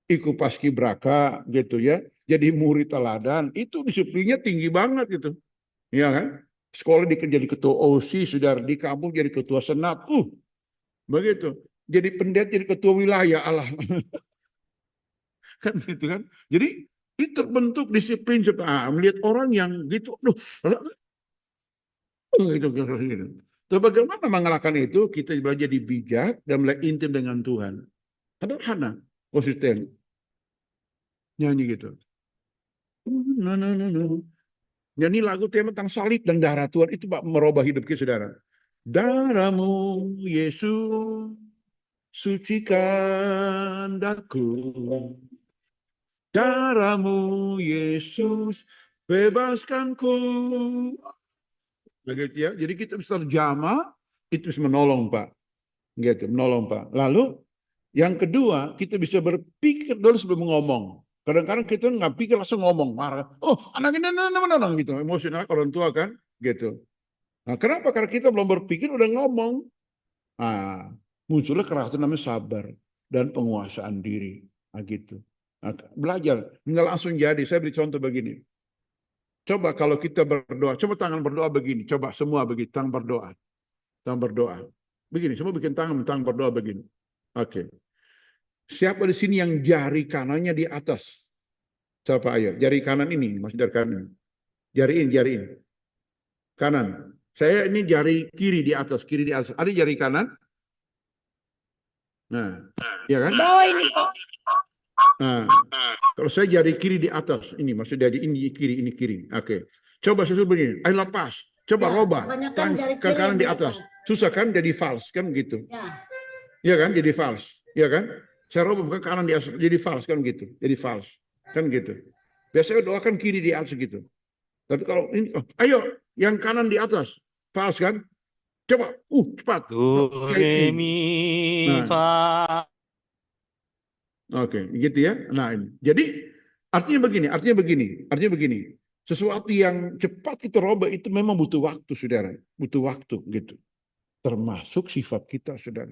ikut paskibraka, gitu ya. Jadi murid teladan, itu disiplinnya tinggi banget gitu. Iya kan? Sekolah jadi ketua OSIS, sudah di kampung jadi ketua senat, begitu. Jadi pendeta jadi ketua wilayah, Allah. kan gitu kan. Jadi itu terbentuk disiplin melihat orang yang gitu, gitu, gitu. Terus bagaimana mengalahkan itu? Kita belajar jadi bijak dan mulai intim dengan Tuhan. Sederhana, konsisten, nyanyi gitu. No, no, no, no. Nyanyi lagu tema tentang salib dan darah Tuhan itu Pak merubah hidup kita, saudara. Darahmu Yesus sucikan daku. Darahmu Yesus bebaskanku. Begitu ya. Jadi kita bisa terjamah, itu bisa menolong Pak. Gitu, menolong Pak. Lalu yang kedua, kita bisa berpikir dulu sebelum ngomong. Kadang-kadang kita nggak pikir langsung ngomong, marah. Oh, anak ini gitu, emosional orang tua kan, gitu. Nah, kenapa? Karena kita belum berpikir udah ngomong. Nah, munculnya kerasa namanya sabar dan penguasaan diri. Nah, gitu. Nah, belajar, nggak langsung jadi. Saya beri contoh begini. Coba kalau kita berdoa, coba tangan berdoa begini. Coba semua begini, tangan berdoa. Tangan berdoa. Begini, semua bikin tangan berdoa begini. Oke. Siapa di sini yang jari kanannya di atas? Siapa ayo? Jari kanan ini, masih dari kanan. Jari ini. Kanan. Saya ini jari kiri di atas, Ada jari kanan? Nah, ya kan? Bawah ini Pak. Nah, kalau saya jari kiri di atas, ini maksud dari ini kiri. Oke. Coba susul begini. Ayo lepas. Coba robah. Ke kanan di atas. Susah kan jadi false kan gitu. Ya kan jadi false. Ya kan? Saya robah ke kanan di atas jadi false kan gitu. Jadi false. Kan gitu. Biasanya doakan kiri di atas gitu. Tapi kalau ini ayo yang kanan di atas. False kan? Coba cepat. Do, re, mi, Nah, fa. Oke, gitu ya. Nah, ini. Jadi artinya begini. Sesuatu yang cepat kita robah itu memang butuh waktu, saudara. Butuh waktu, gitu. Termasuk sifat kita, saudara.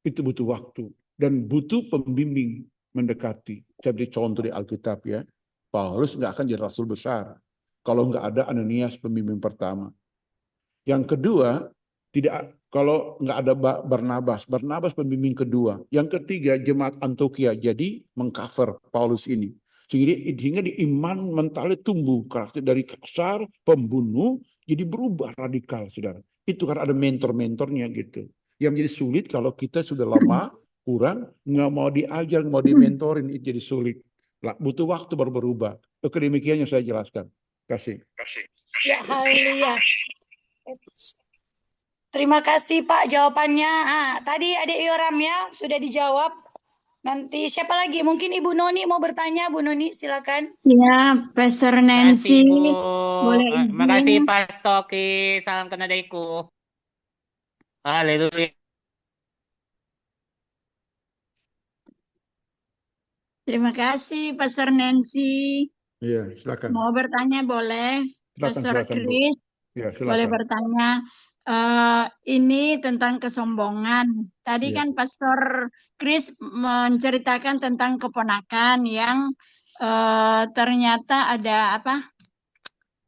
Itu butuh waktu dan butuh pembimbing mendekati. Saya beri contoh di Alkitab ya. Paulus nggak akan jadi rasul besar kalau nggak ada Ananias pembimbing pertama. Yang kedua, kalau nggak ada Barnabas pembimbing kedua. Yang ketiga, jemaat Antioquia jadi mengcover Paulus ini. Sehingga di iman mentalnya tumbuh karakter dari kasar, pembunuh, jadi berubah radikal, saudara. Itu karena ada mentor-mentornya gitu. Yang menjadi sulit kalau kita sudah lama, kurang, nggak mau diajar, nggak mau dimentorin, itu jadi sulit. Butuh waktu baru berubah. Oke, demikian yang saya jelaskan. Kasih. Ya, haleluya. Terima kasih Pak jawabannya. Tadi Adik Yoram ya sudah dijawab. Nanti siapa lagi? Mungkin Ibu Noni mau bertanya. Bu Noni silakan. Ya, Pastor Nancy, Makasih, Bu. boleh Makasih, izin. Pak Stoki. Salam kenadaiku. Haleluya. Terima kasih, Pastor Nancy. Iya, silakan. Mau bertanya boleh, Pastor Bu. Chris, Ya, boleh silakan. bertanya. Ini tentang kesombongan. Tadi Iya. kan Pastor Chris menceritakan tentang keponakan yang ternyata ada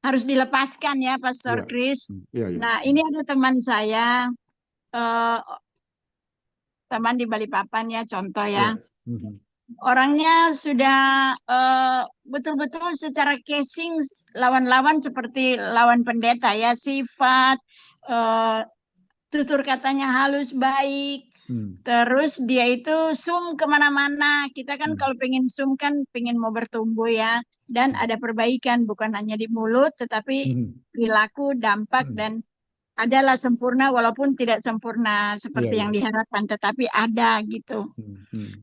harus dilepaskan ya, Pastor Iya. Chris. Iya. Nah, ini ada teman saya, teman di Balikpapan ya, contoh ya. Iya. Orangnya sudah betul-betul secara casing lawan-lawan seperti lawan pendeta ya, sifat, tutur katanya halus, baik. Terus dia itu zoom kemana-mana. Kita kan kalau pengen zoom kan pengen mau bertumbuh ya. Dan ada perbaikan, bukan hanya di mulut, tetapi perilaku, dampak, dan adalah sempurna walaupun tidak sempurna seperti yang diharapkan, tetapi ada gitu.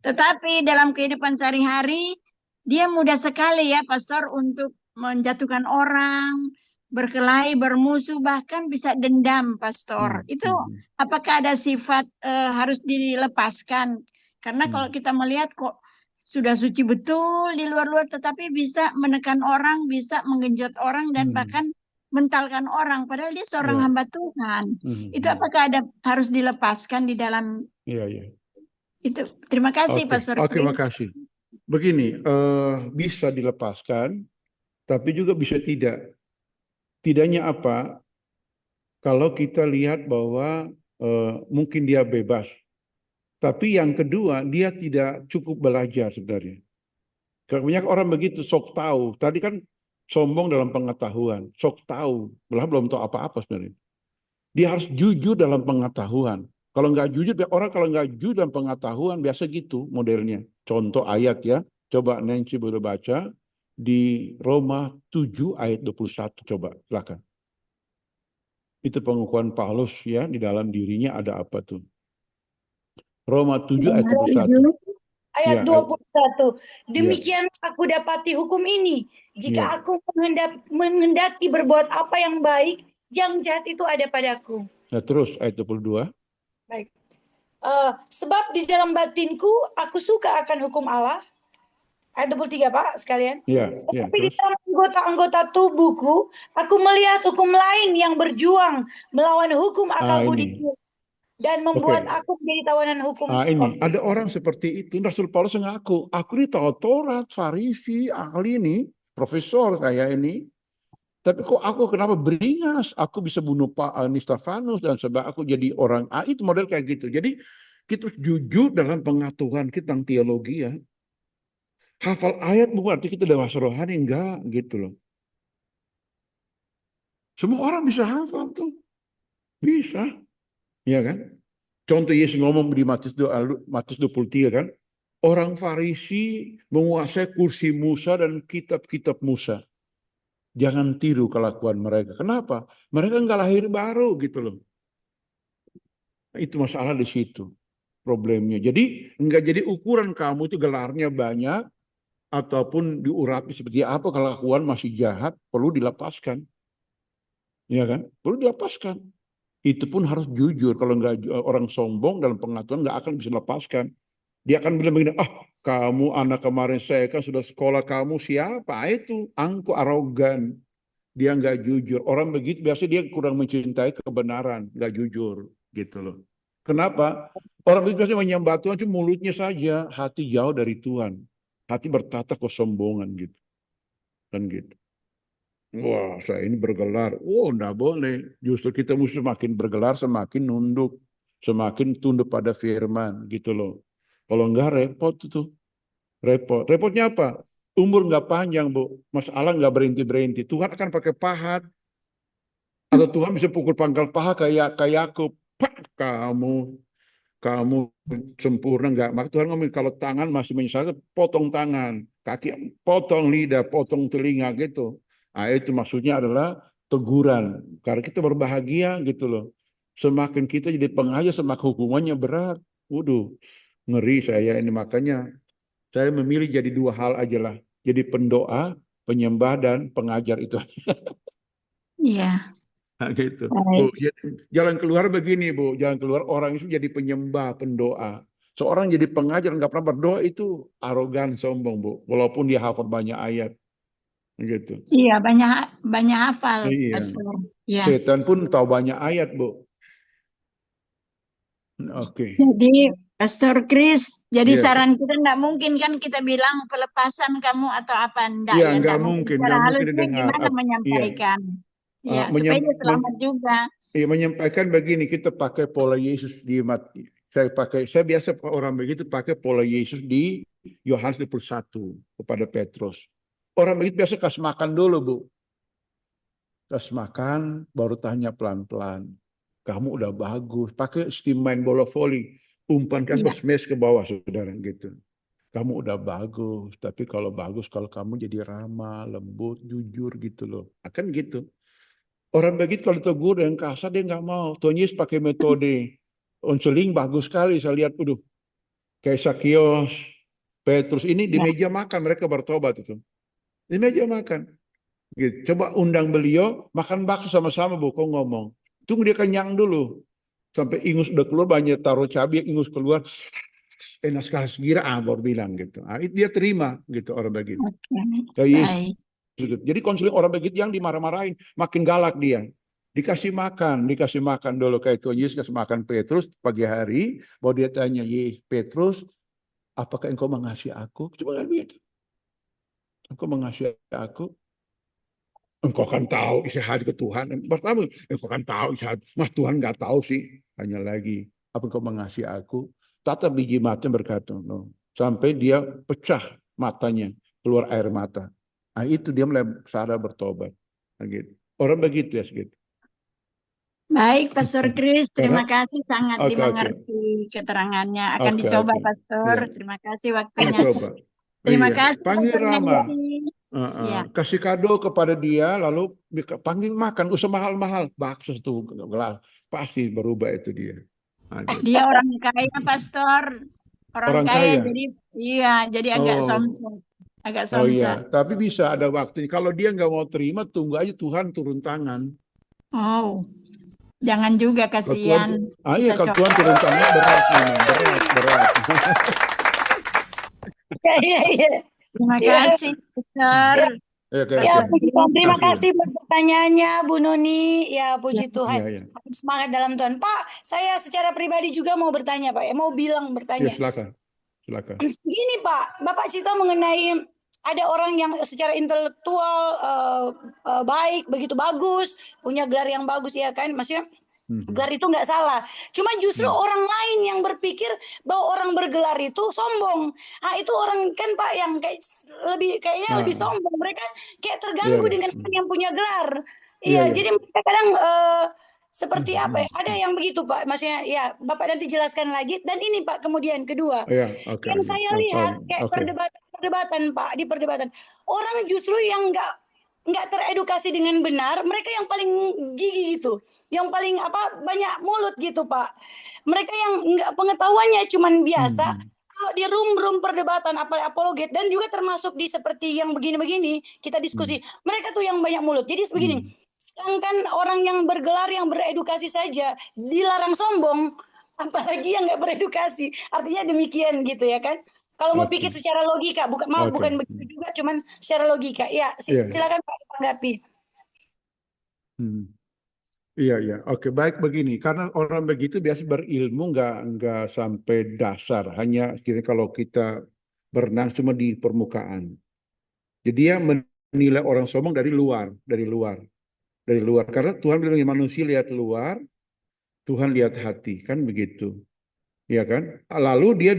Tetapi dalam kehidupan sehari-hari, dia mudah sekali ya, Pastor, untuk menjatuhkan orang, berkelahi, bermusuh, bahkan bisa dendam, Pastor. Itu apakah ada sifat harus dilepaskan? Karena kalau kita melihat kok sudah suci betul di luar-luar, tetapi bisa menekan orang, bisa menggenjot orang, dan bahkan mentalkan orang, padahal dia seorang hamba Tuhan. Itu apakah ada harus dilepaskan di dalam itu? Terima kasih, Pastor. Oke, makasih. Begini, bisa dilepaskan, tapi juga bisa tidak. Tidaknya apa? Kalau kita lihat bahwa mungkin dia bebas, tapi yang kedua dia tidak cukup belajar sebenarnya. Kebanyakan orang begitu, sok tahu. Tadi kan sombong dalam pengetahuan, sok tahu, malah belum tahu apa-apa sebenarnya. Dia harus jujur dalam pengetahuan. Kalau nggak jujur, orang kalau nggak jujur dalam pengetahuan, biasa gitu modelnya. Contoh ayat ya, coba Nancy boleh baca di Roma 7 ayat 21, coba silakan. Itu pengakuan Paulus ya, di dalam dirinya ada apa tuh? Roma 7 ayat 21. Ayat Ya, 21. ya, Demikian aku dapati hukum ini. Jika ya. aku menghendaki berbuat apa yang baik, yang jahat itu ada padaku. Nah, terus ayat 22. Baik. Sebab di dalam batinku aku suka akan hukum Allah. Ayat 23 Pak sekalian. Ya, ya, Tapi di terus. dalam anggota-anggota tubuhku, aku melihat hukum lain yang berjuang melawan hukum akal Ini. budiku dan membuat aku menjadi tawanan hukum. Ini ada orang seperti itu. Rasul Paulus ngaku, aku ini tahu Taurat, Farisi, ahli ini, profesor kayak ini. Tapi kok aku kenapa beringas? Aku bisa bunuh Pak Stefanus dan sebab aku jadi orang A. Itu model kayak gitu. Jadi kita jujur dalam pengetahuan kita tentang teologi ya. Hafal ayat bukan arti kita dewasa rohani, enggak gitu loh. Semua orang bisa hafal tuh. Bisa. Ya kan? Contoh Yesus ngomong di Matius 23 kan. Orang Farisi menguasai kursi Musa dan kitab-kitab Musa. Jangan tiru kelakuan mereka. Kenapa? Mereka enggak lahir baru gitu loh. Itu masalah di situ. Problemnya. Jadi enggak jadi ukuran kamu itu gelarnya banyak ataupun diurapi seperti apa, kelakuan masih jahat, perlu dilepaskan. Ya kan? Perlu dilepaskan. Itu pun harus jujur. Kalau enggak orang sombong dalam pengetahuan enggak akan bisa lepaskan. Dia akan bilang begini, kamu anak kemarin saya kan sudah sekolah, kamu siapa? Itu angku arogan. Dia nggak jujur. Orang begitu biasanya dia kurang mencintai kebenaran, nggak jujur gitu loh. Kenapa? Orang begitu biasanya menyembah Tuhan cuma mulutnya saja, hati jauh dari Tuhan. Hati bertata kesombongan gitu. Kan gitu. Wah, saya ini bergelar. Oh, enggak boleh. Justru kita mesti semakin bergelar, semakin nunduk. Semakin tunduk pada firman gitu loh. Kalau enggak repot itu. Repot. Repotnya apa? Umur nggak panjang, Bu. Masalah nggak berhenti-berhenti. Tuhan akan pakai pahat. Atau Tuhan bisa pukul pangkal paha kayak Yakub. Pak, kamu sempurna nggak? Maka Tuhan ngomong kalau tangan masih menyesal, potong tangan, kaki potong lidah, potong telinga gitu. Nah, itu maksudnya adalah teguran. Karena kita berbahagia gitu loh. Semakin kita jadi pengajar, semakin hukumannya berat. Waduh, ngeri saya ini. Makanya saya memilih jadi dua hal aja lah. Jadi pendoa, penyembah, dan pengajar itu. Iya. Nah, gitu. Bu, Baik. jalan keluar begini, Bu. Jalan keluar orang itu jadi penyembah, pendoa. Seorang jadi pengajar nggak pernah berdoa itu arogan, sombong, Bu. Walaupun dia hafal banyak ayat, gitu. Iya, banyak hafal, Iya. Pastor. Ya. Setan pun tahu banyak ayat, Bu. Oke. Jadi, Pastor Chris, jadi Yes. saran kita enggak mungkin kan kita bilang pelepasan kamu atau apa enggak Iya, ya, nggak enggak mungkin. mungkin, Secara nggak mungkin halusnya didengar. gimana Iya, menyampaikan? Ya, supaya menyem- dia selamat juga. menyampaikan begini, kita pakai pola Yesus di saya biasa orang begitu pakai pola Yesus di Yohanes 21 kepada Petrus. Orang begitu biasa kasih makan dulu, Bu. Kasih makan, baru tanya pelan-pelan. Kamu udah bagus. Pakai steam main bola voli. Umpankan Iya. smash ke bawah, saudara, gitu. Kamu udah bagus, tapi kalau bagus, kalau kamu jadi ramah, lembut, jujur gitu loh. Akan gitu. Orang begitu kalau tegur yang kasar dia nggak mau. Tuhan Yesus pakai metode konseling bagus sekali. Saya lihat, kayak Sakios, Petrus ini di Ya. meja makan mereka bertobat itu. Di meja makan. Gitu. Coba undang beliau makan bakso sama-sama, Bu. Kok ngomong. Tunggu dia kenyang dulu. Sampai ingus udah keluar, banyak taruh cabai, ingus keluar. Enak sekali sekira, baru bilang gitu. Dia terima gitu orang begitu. Oke. Kayak Yesus. Baik. Jadi konseling orang begitu yang dimarah-marahin, makin galak dia. Dikasih makan dulu kayak Tuhan Yesus kasih makan Petrus pagi hari, bahwa dia tanya, Petrus, apakah engkau mengasihi aku? Coba lihat. Engkau mengasihi aku? Engkau kan tahu isi hati ke Tuhan. Pertama, engkau kan tahu isi hati. Mas Tuhan nggak tahu sih. Tanya lagi, apa engkau mengasihi aku? Tatap biji mata berkata, no. Sampai dia pecah matanya. keluar air mata. Nah, itu dia mulai sadar bertobat. Nah, gitu. Orang begitu ya, segitu. Baik, Pastor Chris, terima Karena kasih sangat oke dimengerti keterangannya. Akan dicoba, Pastor. Iya. Terima kasih waktunya. Coba. Terima Iya. kasih, Panggil Pastor Rama. Nancy. Ya. Kasih kado kepada dia, lalu panggil makan, usah mahal-mahal, bakso tuh gelas, pasti berubah itu dia. Nah, gitu. Dia orang kaya, Pastor. Orang Orang kaya, kaya. jadi iya, jadi agak Oh, somsa. Agak oh iya. somsa. Tapi bisa ada waktunya. Kalau dia nggak mau terima, tunggu aja Tuhan turun tangan. Oh, jangan juga, Kalau Tuhan, kasihan. iya, Kita kalau coba. Tuhan turun tangan berat memang, berat. Iya, iya. Terima Iya. kasih, Pastor. Ya, Ya, oke. puji Tuhan. Terima Kasih. kasih buat pertanyaannya, Bu Noni. Ya, puji Tuhan. Iya. Semangat dalam Tuhan. Pak, saya secara pribadi juga mau bertanya, Pak. Mau bilang Ya, bertanya. silakan. Gini, Pak. Bapak cerita mengenai ada orang yang secara intelektual baik, begitu bagus, punya gelar yang bagus, ya kan? Maksudnya gelar itu nggak salah. Cuma justru orang lain yang berpikir bahwa orang bergelar itu sombong. Nah, itu orang kan Pak yang kayak kayaknya lebih sombong. Mereka kayak terganggu dengan orang yang punya gelar. Iya, jadi mereka kadang seperti apa ya? Ada yang begitu Pak. Maksudnya ya Bapak nanti jelaskan lagi. Dan ini Pak kemudian kedua. Yang saya lihat kayak perdebatan Pak, di perdebatan. Orang justru yang nggak teredukasi dengan benar, mereka yang paling gigi gitu, yang paling banyak mulut gitu Pak. Mereka yang nggak pengetahuannya cuman biasa. Kalau di room perdebatan apologet dan juga termasuk di seperti yang begini-begini kita diskusi, mereka tuh yang banyak mulut. Jadi begini, sedangkan orang yang bergelar yang beredukasi saja dilarang sombong, apalagi yang nggak beredukasi. Artinya demikian gitu ya kan. Kalau mau pikir secara logika, bukan begitu juga, cuman secara logika. Ya, silakan Pak tanggapi. Iya. Oke, baik begini. Karena orang begitu biasa berilmu nggak sampai dasar. Hanya kalau kita berenang cuma di permukaan. Jadi dia menilai orang sombong dari luar. Karena Tuhan bilang manusia lihat luar, Tuhan lihat hati, kan begitu. Ya kan? Lalu dia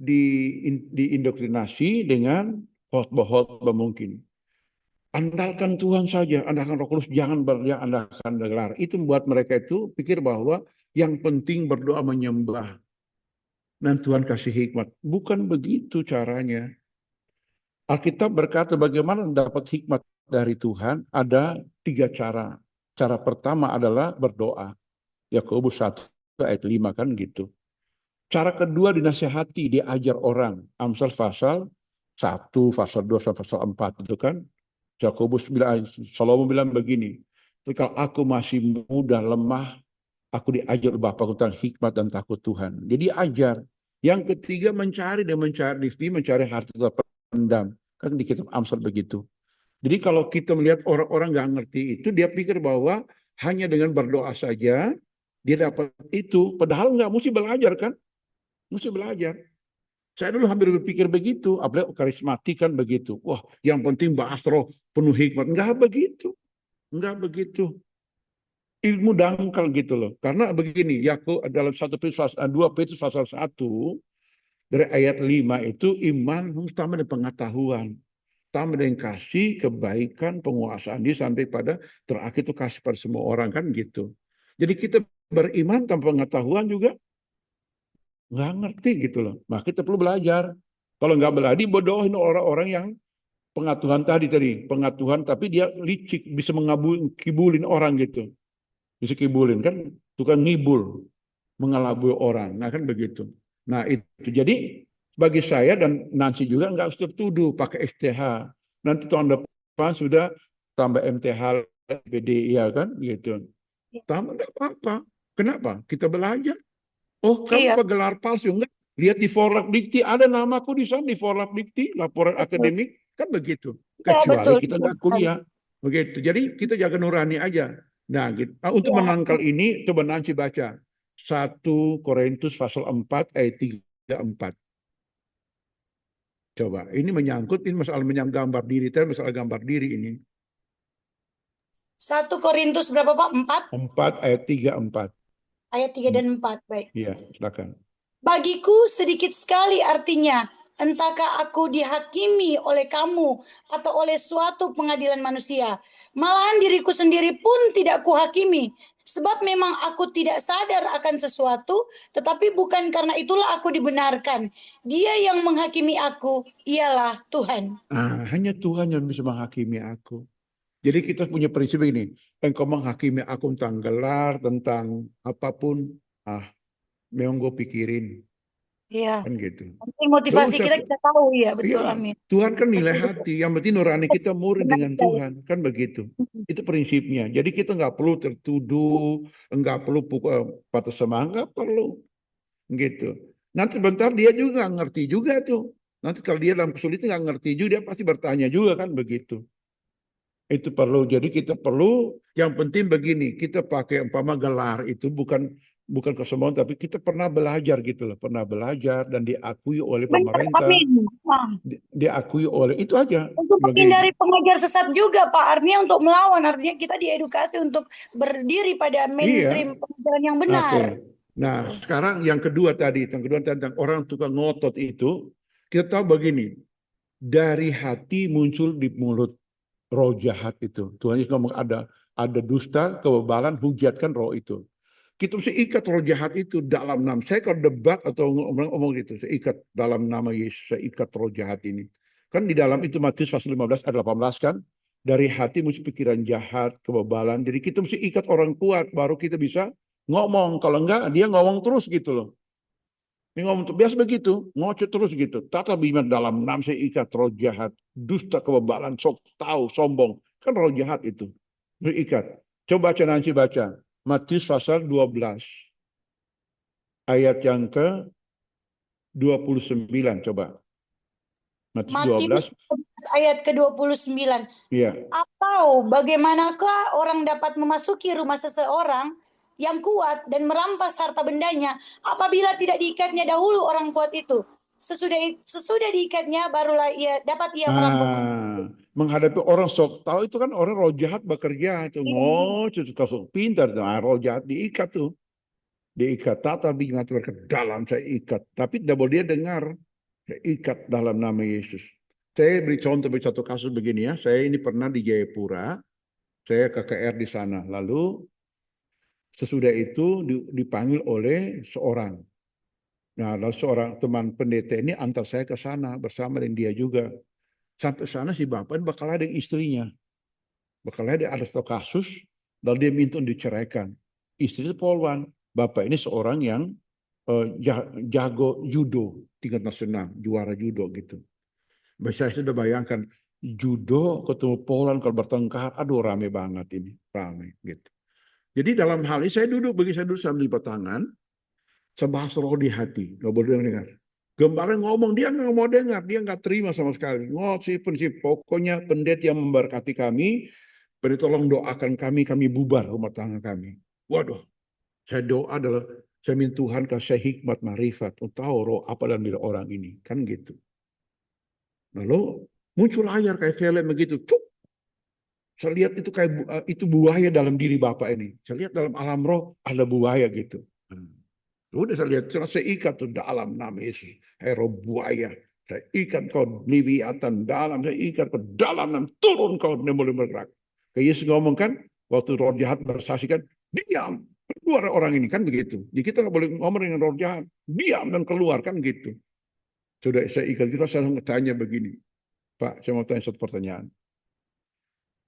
diindoktrinasi dengan khotbah mungkin. Andalkan Tuhan saja, andalkan Roh Kudus, jangan andalkan gelar. Itu membuat mereka itu pikir bahwa yang penting berdoa menyembah. Dan Tuhan kasih hikmat. Bukan begitu caranya. Alkitab berkata bagaimana dapat hikmat dari Tuhan, ada 3 cara. Cara pertama adalah berdoa. Yakobus 1 ayat 5 kan gitu. Cara kedua dinasihati, diajar orang. Amsal pasal 1, pasal 2, pasal 4 itu kan. Yakobus bilang, Salomo bilang begini, kalau aku masih muda, lemah, aku diajar Bapakku tentang hikmat dan takut Tuhan. Jadi ajar. Yang ketiga mencari harta terpendam. Kan di kitab Amsal begitu. Jadi kalau kita melihat orang-orang nggak ngerti itu, dia pikir bahwa hanya dengan berdoa saja, dia dapat itu. Padahal nggak, mesti belajar kan. Mesti belajar. Saya dulu hampir berpikir begitu, apalagi karismatik kan begitu. Wah, yang penting bahas roh penuh hikmat. Enggak begitu. Ilmu dangkal gitu loh. Karena begini, Yakub dalam 2 Petrus pasal 1 dari ayat 5 itu iman tambah dengan pengetahuan. Tambah dengan kasih, kebaikan, penguasaan dia sampai pada terakhir itu kasih pada semua orang kan gitu. Jadi kita beriman tanpa pengetahuan juga nggak ngerti gitu loh. Nah kita perlu belajar. Kalau nggak belajar, bodohin orang-orang yang pengetahuan pengetahuan tapi dia licik, bisa kibulin orang gitu. Bisa kibulin kan, tukang ngibul, mengelabui orang. Nah kan begitu. Nah itu jadi bagi saya dan Nancy juga nggak harus tertuduh pakai STH. Nanti tahun depan sudah tambah MTH, BD ya kan gitu. Tambah nggak apa-apa. Kenapa? Kita belajar. Oh, kamu gelar palsu enggak? Lihat di Forlabdikti ada namaku di sana di Forlabdikti, laporan akademik kan begitu. Kecuali kita nggak kuliah, begitu. Jadi kita jaga nurani aja. Nah, gitu. Untuk menangkal ini coba Nancy baca 1 Korintus pasal 4 ayat 3-4. Coba, ini menyangkut ini masalah gambar diri, masalah gambar diri ini. 1 Korintus berapa Pak? 4 ayat 3-4. Ayat 3 dan 4, baik. Iya, silakan. Bagiku sedikit sekali artinya. Entahkah aku dihakimi oleh kamu atau oleh suatu pengadilan manusia? Malahan diriku sendiri pun tidak kuhakimi. Sebab memang aku tidak sadar akan sesuatu, tetapi bukan karena itulah aku dibenarkan. Dia yang menghakimi aku, ialah Tuhan. Hanya Tuhan yang bisa menghakimi aku. Jadi kita punya prinsip ini, engkau menghakimi aku tentang gelar, tentang apapun, memang gue pikirin, Iya. kan gitu. Motivasi Gak usah, kita tahu, ya betul, iya, amin. Tuhan kan nilai hati, yang penting nurani kita murni Benar dengan sekali. Tuhan, kan begitu. Itu prinsipnya. Jadi kita nggak perlu tertuduh, nggak perlu patah semangat, nggak perlu, gitu. Nanti bentar dia juga nggak ngerti juga tuh. Nanti kalau dia dalam kesulitan nggak ngerti juga, dia pasti bertanya juga, kan begitu. Itu perlu. Jadi kita perlu, yang penting begini, kita pakai umpama gelar itu bukan kesombongan, tapi kita pernah belajar gitu loh, pernah belajar dan diakui oleh Benar, pemerintah, amin. diakui oleh itu aja. Untuk menghindari pengajar sesat juga, Pak. Artinya untuk melawan, artinya kita diedukasi untuk berdiri pada mainstream pengajaran yang benar. Nah, sekarang yang kedua tentang orang tukang ngotot itu, kita tahu begini, dari hati muncul di mulut. Roh jahat itu. Tuhan Yesus ngomong ada dusta, kebebalan, hujatkan roh itu. Kita mesti ikat roh jahat itu dalam nama. Saya kalau debat atau ngomong gitu, saya ikat dalam nama Yesus, saya ikat roh jahat ini. Kan di dalam itu Matius pasal 15 ayat 18 kan, dari hati mesti pikiran jahat, kebebalan. Jadi kita mesti ikat orang kuat, baru kita bisa ngomong. Kalau enggak, dia ngomong terus gitu loh. Ini ngomong biasa begitu, ngoceh terus gitu. Tata bima dalam nama saya ikat roh jahat, dusta, kebebalan, sok tahu, sombong. Kan roh jahat itu. Berikat. Coba baca nanti baca. Matius pasal 12. Ayat yang ke 29 coba. Matius 12 ayat ke-29. Iya. Atau bagaimanakah orang dapat memasuki rumah seseorang yang kuat dan merampas harta bendanya apabila tidak diikatnya dahulu orang kuat itu? Sesudah diikatnya barulah dapat ia merampok. Menghadapi orang sok tahu itu kan orang roh jahat bekerja itu. Sok pintar. Roh jahat diikat tuh. Diikat. Tata bima ke dalam saya ikat. Tapi tidak boleh dia dengar. Saya ikat dalam nama Yesus. Saya beri contoh satu kasus begini ya. Saya ini pernah di Jayapura. Saya KKR di sana. Lalu sesudah itu dipanggil oleh seorang. Nah, lalu seorang teman pendeta ini antar saya ke sana bersama dengan dia juga. Sampai sana si bapak ini bakal ada istrinya. Bakal ada satu kasus. Lalu dia minta diceraikan. Istrinya polwan. Bapak ini seorang yang jago judo tingkat nasional. Juara judo gitu. Saya sudah bayangkan. Judo ketemu polwan kalau bertengkar. Aduh rame banget ini. Rame gitu. Jadi dalam hal ini saya duduk saya melipat tangan. Saya bahas roh di hati. Gak boleh dengar. Gembala ngomong, dia nggak mau dengar, dia nggak terima sama sekali. Pokoknya pendeta yang memberkati kami, pendeta tolong doakan kami bubar rumah tangga kami. Waduh, saya doa adalah, saya minta Tuhan kasih hikmat, marifat, untuk tahu roh apa dalam diri orang ini, kan gitu. Lalu muncul layar kayak film begitu, cuk. Saya lihat itu kayak itu buaya dalam diri Bapak ini. Saya lihat dalam alam roh ada buaya gitu. Udah saya lihat, saya ikat tuh dalam nama Yesus. Roh buaya. Saya ikat kau Leviathan dalam, saya ikat kau dalam, turun kau dan boleh bergerak. Kayak Yesus ngomong kan, waktu roh jahat bersaksi kan, diam, keluar orang ini kan begitu. Jadi kita nggak boleh ngomong dengan roh jahat, diam dan keluar kan gitu. Sudah saya ikat, kita saya tanya begini, Pak, saya mau tanya satu pertanyaan.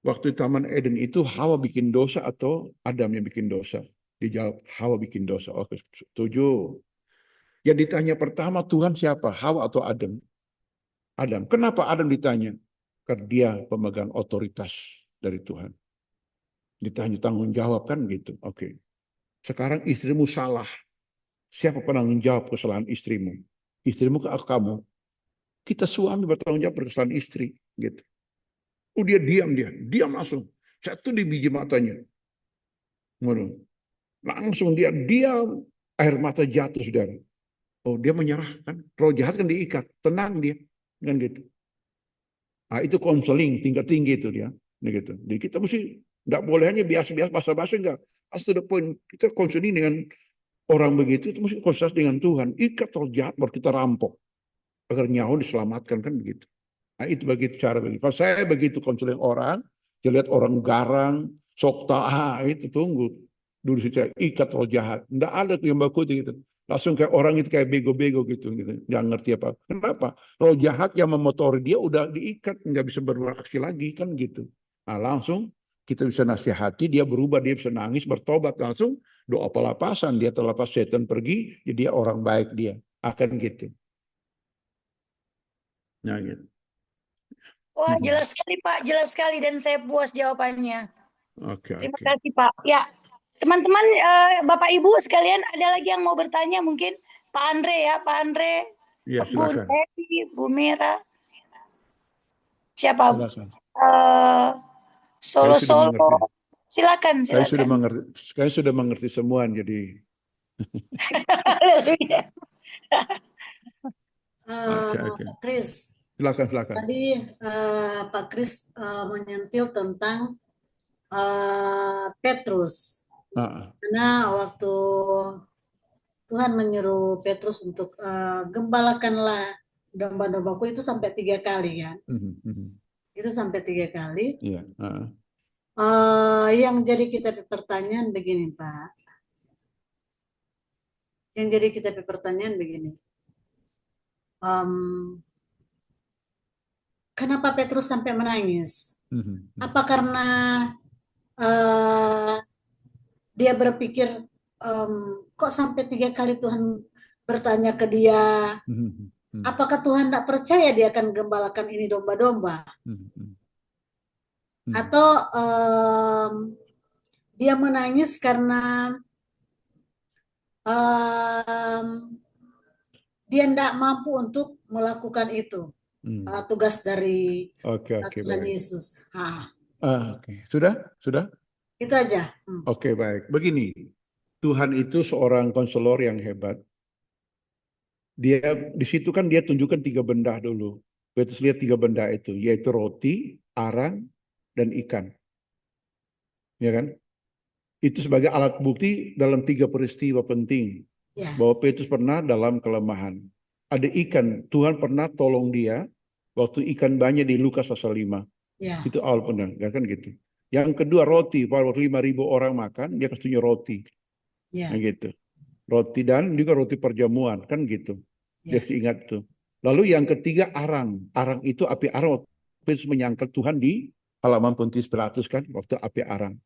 Waktu Taman Eden itu Hawa bikin dosa atau Adam yang bikin dosa? Dijawab, Hawa bikin dosa. Oke, setuju. Yang ditanya pertama Tuhan siapa? Hawa atau Adam? Adam. Kenapa Adam ditanya? Karena dia pemegang otoritas dari Tuhan. Ditanya tanggung jawab kan gitu. Oke. Sekarang istrimu salah. Siapa penanggung jawab kesalahan istrimu? Istrimu ke kamu. Kita suami bertanggung jawab kesalahan istri. Gitu. Dia diam langsung. Satu di biji matanya. Langsung dia diam. Air mata jatuh, saudara. Oh, dia menyerah kan? Roh jahat kan diikat, tenang dia, kan gitu. Nah, itu konseling tingkat tinggi itu dia, gitu. Jadi kita mesti nggak boleh hanya biasa-biasa basa-basi enggak. As to the point, kita konseling dengan orang begitu itu mesti konsultasi dengan Tuhan. Ikat roh jahat baru kita rampok. agar nyawa diselamatkan, kan begitu. Nah, itu begitu cara begitu. Kalau saya begitu konseling orang, saya lihat orang garang, sok itu tunggu. Dulu saya ikat roh jahat. Nggak ada tuh yang baku gitu. Langsung kayak orang itu kayak bego-bego gitu. Nggak ngerti apa. Kenapa? Roh jahat yang memotori dia udah diikat, nggak bisa beraksi lagi, kan gitu. Nah, langsung kita bisa nasihati, dia berubah, dia bisa nangis, bertobat, langsung doa pelepasan, dia terlepas, setan pergi, jadi dia orang baik dia. Akan gitu. Nah, gitu. Wah, jelas sekali Pak, jelas sekali dan saya puas jawabannya. Oke, Terima oke. kasih Pak. Ya, teman-teman, Bapak Ibu sekalian, ada lagi yang mau bertanya mungkin? Pak Andre ya, Pak Andre, Ya, Bu silakan. Devi, Bu Mira, siapa? Silakan. Saya sudah Solo-solo. mengerti. Silakan, Saya sudah silakan. mengerti. Saya sudah mengerti semua, jadi Haleluya. oke, oke. Pak Kris, Silakan, silakan. tadi Pak Kris menyentil tentang Petrus. Karena waktu Tuhan menyuruh Petrus untuk gembalakanlah domba-dombaku itu sampai 3 kali kan. Itu sampai 3 kali. Iya. Yang jadi kita pertanyaan begini Pak. Yang jadi kita pertanyaan begini. Kenapa Petrus sampai menangis? Apa karena dia berpikir kok sampai 3 kali Tuhan bertanya ke dia, apakah Tuhan tidak percaya dia akan gembalakan ini domba-domba? Atau dia menangis karena dia tidak mampu untuk melakukan itu, tugas dari Tuhan Yesus. Oke. Sudah? Itu aja. Oke, baik. Begini, Tuhan itu seorang konselor yang hebat. Dia di situ kan dia tunjukkan 3 benda dulu. Petrus lihat 3 benda itu, yaitu roti, arang, dan ikan. Ya kan? Itu sebagai alat bukti dalam 3 peristiwa penting. Bahwa Petrus pernah dalam kelemahan. Ada ikan, Tuhan pernah tolong dia waktu ikan banyak di Lukas pasal 5. Itu awal benar, kan gitu. Yang kedua roti, waktu 5.000 orang makan, dia kasih roti. Nah, gitu. Roti dan juga roti perjamuan, kan gitu. Dia ingat tuh. Lalu yang ketiga arang. Arang itu api arang. Petrus menyangkal Tuhan di halaman Pontius Pilatus kan, waktu api arang.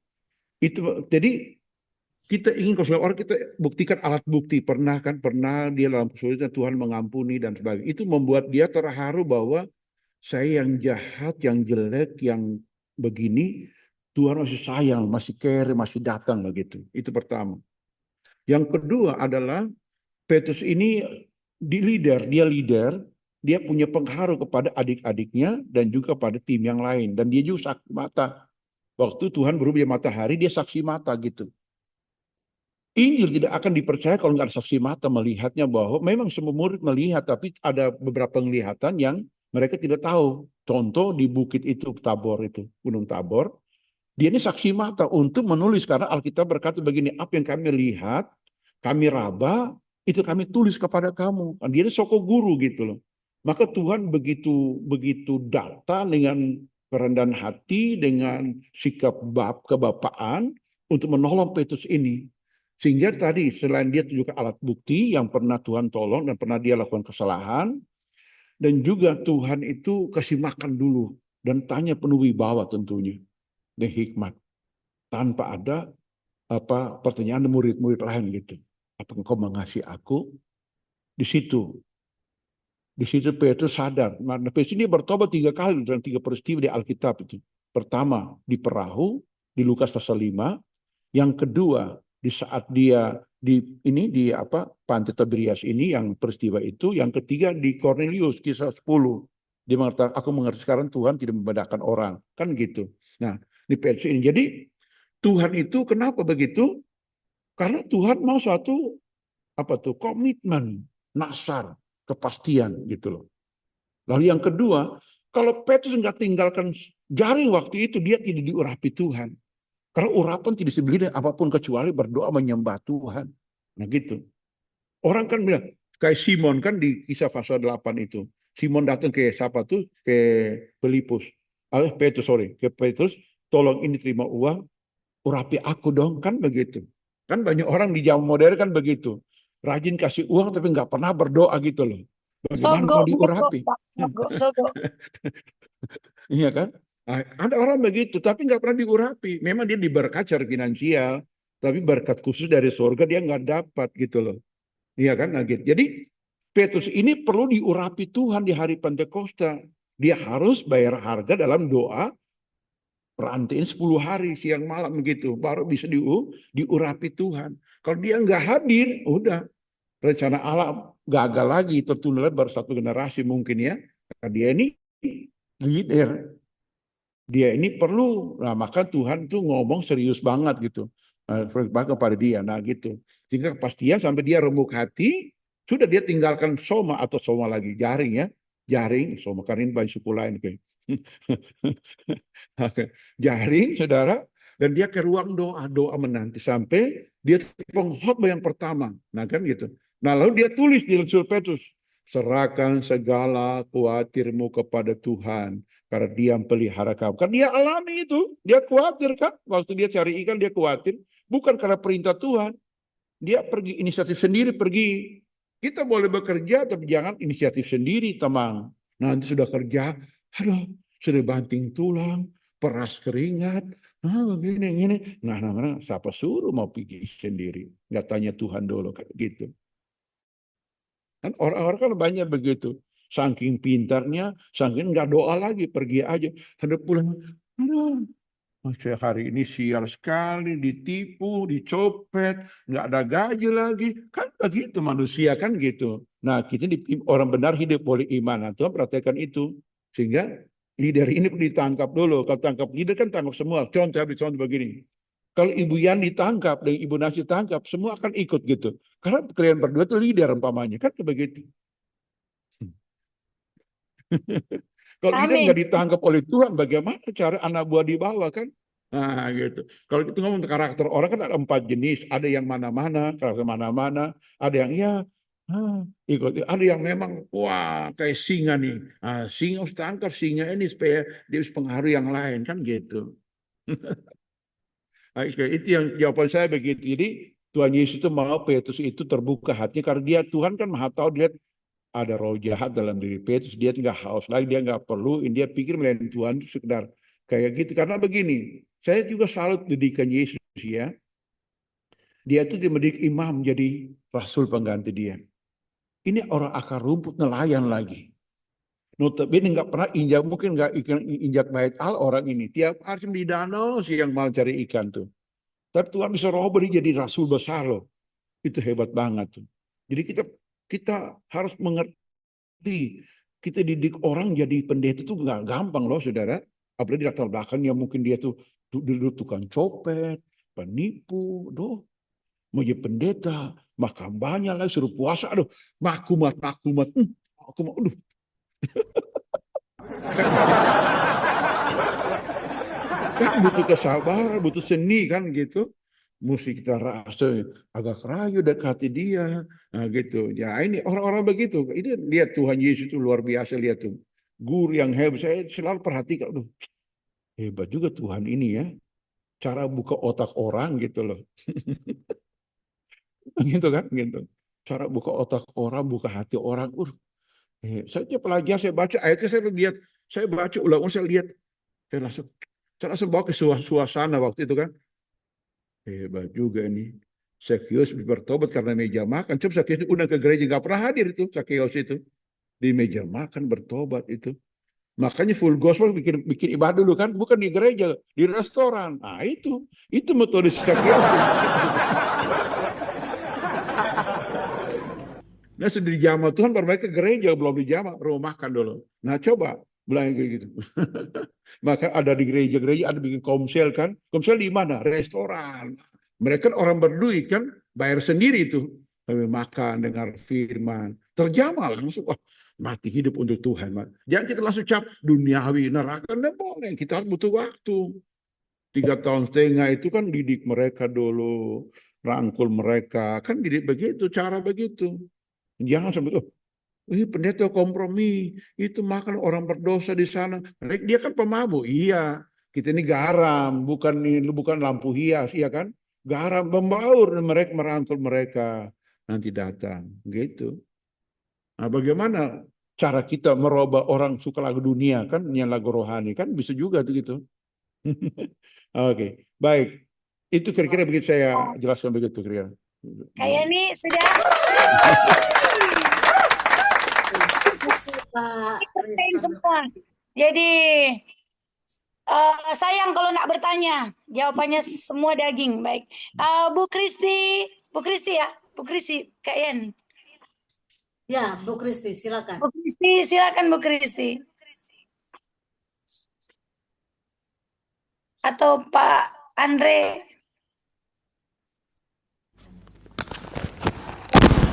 Itu jadi kita ingin kalau orang kita buktikan alat bukti. Pernah dia dalam kesulitan Tuhan mengampuni dan sebagainya. Itu membuat dia terharu bahwa saya yang jahat, yang jelek, yang begini, Tuhan masih sayang, masih care, masih datang begitu. Itu pertama. Yang kedua adalah Petrus ini dia leader, dia punya pengaruh kepada adik-adiknya dan juga pada tim yang lain. Dan dia juga saksi mata. Waktu Tuhan berubah matahari, dia saksi mata gitu. Injil tidak akan dipercaya kalau nggak ada saksi mata melihatnya, bahwa memang semua murid melihat, tapi ada beberapa penglihatan yang mereka tidak tahu. Contoh di bukit itu, Tabor itu, Gunung Tabor. Dia ini saksi mata untuk menulis, karena Alkitab berkata begini, apa yang kami lihat, kami raba, itu kami tulis kepada kamu. Dia ini soko guru gitu loh. Maka Tuhan begitu datang dengan kerendahan hati, dengan sikap kebapaan untuk menolong Petrus ini. Sehingga tadi selain dia tunjukkan alat bukti yang pernah Tuhan tolong dan pernah dia lakukan kesalahan, dan juga Tuhan itu kasih makan dulu dan tanya penuh wibawa tentunya dan hikmat, tanpa ada pertanyaan murid-murid lain gitu. Apa engkau mengasihi aku? Di situ Petrus sadar. Petrus ini bertobat 3 kali dalam 3 peristiwa di Alkitab itu. Pertama di perahu di Lukas pasal 5, yang kedua di saat dia di Pantai Tiberias ini yang peristiwa itu, yang ketiga di Kornelius kisah 10. Dia mengatakan, aku mengerti sekarang Tuhan tidak membedakan orang, kan gitu. Nah, di Petrus ini. Jadi Tuhan itu kenapa begitu? Karena Tuhan mau suatu komitmen, nasar, kepastian gitu loh. Lalu yang kedua, kalau Petrus nggak tinggalkan jaring waktu itu, dia tidak diurapi Tuhan. Karena urapan tidak bisa beli apapun kecuali berdoa menyembah Tuhan. Nah gitu. Orang kan bilang, Kayak Simon kan di kisah pasal 8 itu. Simon datang ke siapa tuh? Ke Filipus. Petrus, sorry. Ke Petrus, tolong ini terima uang, urapi aku dong. Kan begitu. Kan banyak orang di zaman modern kan begitu. Rajin kasih uang tapi nggak pernah berdoa gitu loh. Bagaimana Sogo, mau diurapi? sogo. Iya kan? Nah, ada orang begitu, tapi nggak pernah diurapi. Memang dia diberkat secara finansial, tapi berkat khusus dari surga dia nggak dapat gitu loh. Iya kan? Nah, gitu. Jadi Petrus ini perlu diurapi Tuhan di hari Pentakosta. Dia harus bayar harga dalam doa perantiin 10 hari siang malam begitu, baru bisa diurapi Tuhan. Kalau dia nggak hadir, udah rencana Allah gagal lagi, tertunda baru satu generasi mungkin ya. Karena dia ini leader. Dia ini perlu, nah maka Tuhan tuh ngomong serius banget gitu kepada dia, nah gitu. Sehingga kepastian sampai dia remuk hati, sudah dia tinggalkan soma atau soma lagi jaring ya, jaring soma karena ini banyak suku lain kayak. Jaring saudara, dan dia ke ruang doa menanti sampai dia pengkhotbah yang pertama, nah kan gitu. Nah lalu dia tulis di surat Petrus, serahkan segala khawatirmu kepada Tuhan karena dia pelihara kamu. Kan dia alami itu. Dia khawatir kan. Waktu dia cari ikan dia khawatir. Bukan karena perintah Tuhan. Dia pergi inisiatif sendiri pergi. Kita boleh bekerja tapi jangan inisiatif sendiri teman. Nanti sudah kerja. Aduh sudah banting tulang. Peras keringat. Nah begini. Nah siapa suruh mau pergi sendiri. Nggak tanya Tuhan dulu kan gitu. Kan orang-orang kan banyak begitu. Saking pintarnya, saking nggak doa lagi, pergi aja. Ada pulang, saya hari ini sial sekali, ditipu, dicopet, nggak ada gaji lagi. Kan begitu manusia kan gitu. Nah kita orang benar hidup oleh iman. Nah, Tuhan perhatikan itu. Sehingga leader ini ditangkap dulu. Kalau tangkap leader kan tangkap semua. Contoh begini. Kalau Ibu Yani ditangkap dan Ibu Nasi ditangkap, semua akan ikut gitu. Karena kalian berdua itu leader umpamanya. Kan begitu. Kalau leader nggak ditangkap oleh Tuhan, bagaimana cara anak buah dibawa kan? Nah gitu. Kalau kita ngomong karakter orang kan ada 4 jenis. Ada yang mana-mana, karakter mana-mana. Ada yang ya ikut. Ada yang memang wah kayak singa nih. Singa harus tangkap singa ini supaya dia bisa pengaruh yang lain kan gitu. Itu yang jawaban saya begitu. Jadi Tuhan Yesus itu mau Petrus itu terbuka hatinya karena dia Tuhan kan maha tahu dia ada roh jahat dalam diri Petrus, dia nggak haus lagi, dia nggak perlu, dia pikir melayani Tuhan itu sekedar kayak gitu. Karena begini, saya juga salut didikan Yesus ya. Dia itu dimendidik imam jadi rasul pengganti dia. Ini orang akar rumput nelayan lagi. Notabene nggak pernah injak, mungkin nggak injak bait Allah orang ini. Tiap hari di danau siang malam cari ikan tuh. Tapi Tuhan bisa roba dia jadi rasul besar loh. Itu hebat banget tuh. Jadi kita harus mengerti. Kita didik orang jadi pendeta itu nggak gampang loh saudara. Apalagi di latar belakangnya mungkin dia tuh dulu tukang copet, penipu, mau jadi pendeta, makan banyak lagi, suruh puasa, aduh, makumat, aduh. Kan butuh kesabaran, butuh seni kan gitu. Mesti kita rasa agak rayu dekati dia. Nah gitu. Ya ini orang-orang begitu. Ini lihat Tuhan Yesus itu luar biasa lihat tuh. Guru yang hebat. Saya selalu perhatikan. Aduh, hebat juga Tuhan ini ya. Cara buka otak orang gitu loh. Gitu kan gitu. Cara buka otak orang, buka hati orang. Saya pelajar, saya baca ayatnya, saya lihat, saya baca ulang-ulang, saya lihat, saya langsung bawa ke suasana waktu itu kan. Hebat juga ini. Sakeus bertobat karena meja makan. Coba Sakeus undang ke gereja, nggak pernah hadir itu Sakeus itu. Di meja makan bertobat itu. Makanya full gospel bikin ibadah dulu kan, bukan di gereja, di restoran. Nah itu metode Sakeus. Nah sudah dijamah Tuhan baru mereka ke gereja, belum dijamah, rumah makan dulu. Nah coba bilang kayak gitu. Maka ada di gereja-gereja ada bikin komsel kan. Komsel di mana? Restoran. Mereka kan orang berduit kan, bayar sendiri itu. Makan, dengar firman. Terjamah langsung. Wah, mati hidup untuk Tuhan. Jangan kita langsung cap duniawi, neraka. Nggak boleh. Kita harus butuh waktu. 3,5 tahun itu kan didik mereka dulu. Rangkul mereka. Kan didik begitu, cara begitu. Jangan sampai, ini pendeta kompromi, itu makan orang berdosa di sana. Dia kan pemabuk, iya. Kita ini garam, bukan lampu hias, iya kan? Garam membaur, mereka merangkul mereka nanti datang, gitu. Nah, bagaimana cara kita merubah orang suka lagu dunia kan, yang lagu rohani kan bisa juga tuh gitu. Oke, baik. Itu kira-kira begitu saya jelaskan begitu kira-kira. Kayak nih sudah Pak selesai Kristen. semua. Jadi sayang kalau nak bertanya, jawabannya semua daging. Baik, Bu Kristi ya, Bu Kristi, Kak Yen. Ya, Bu Kristi, silakan. Bu Kristi, silakan Bu Kristi. Atau Pak Andre.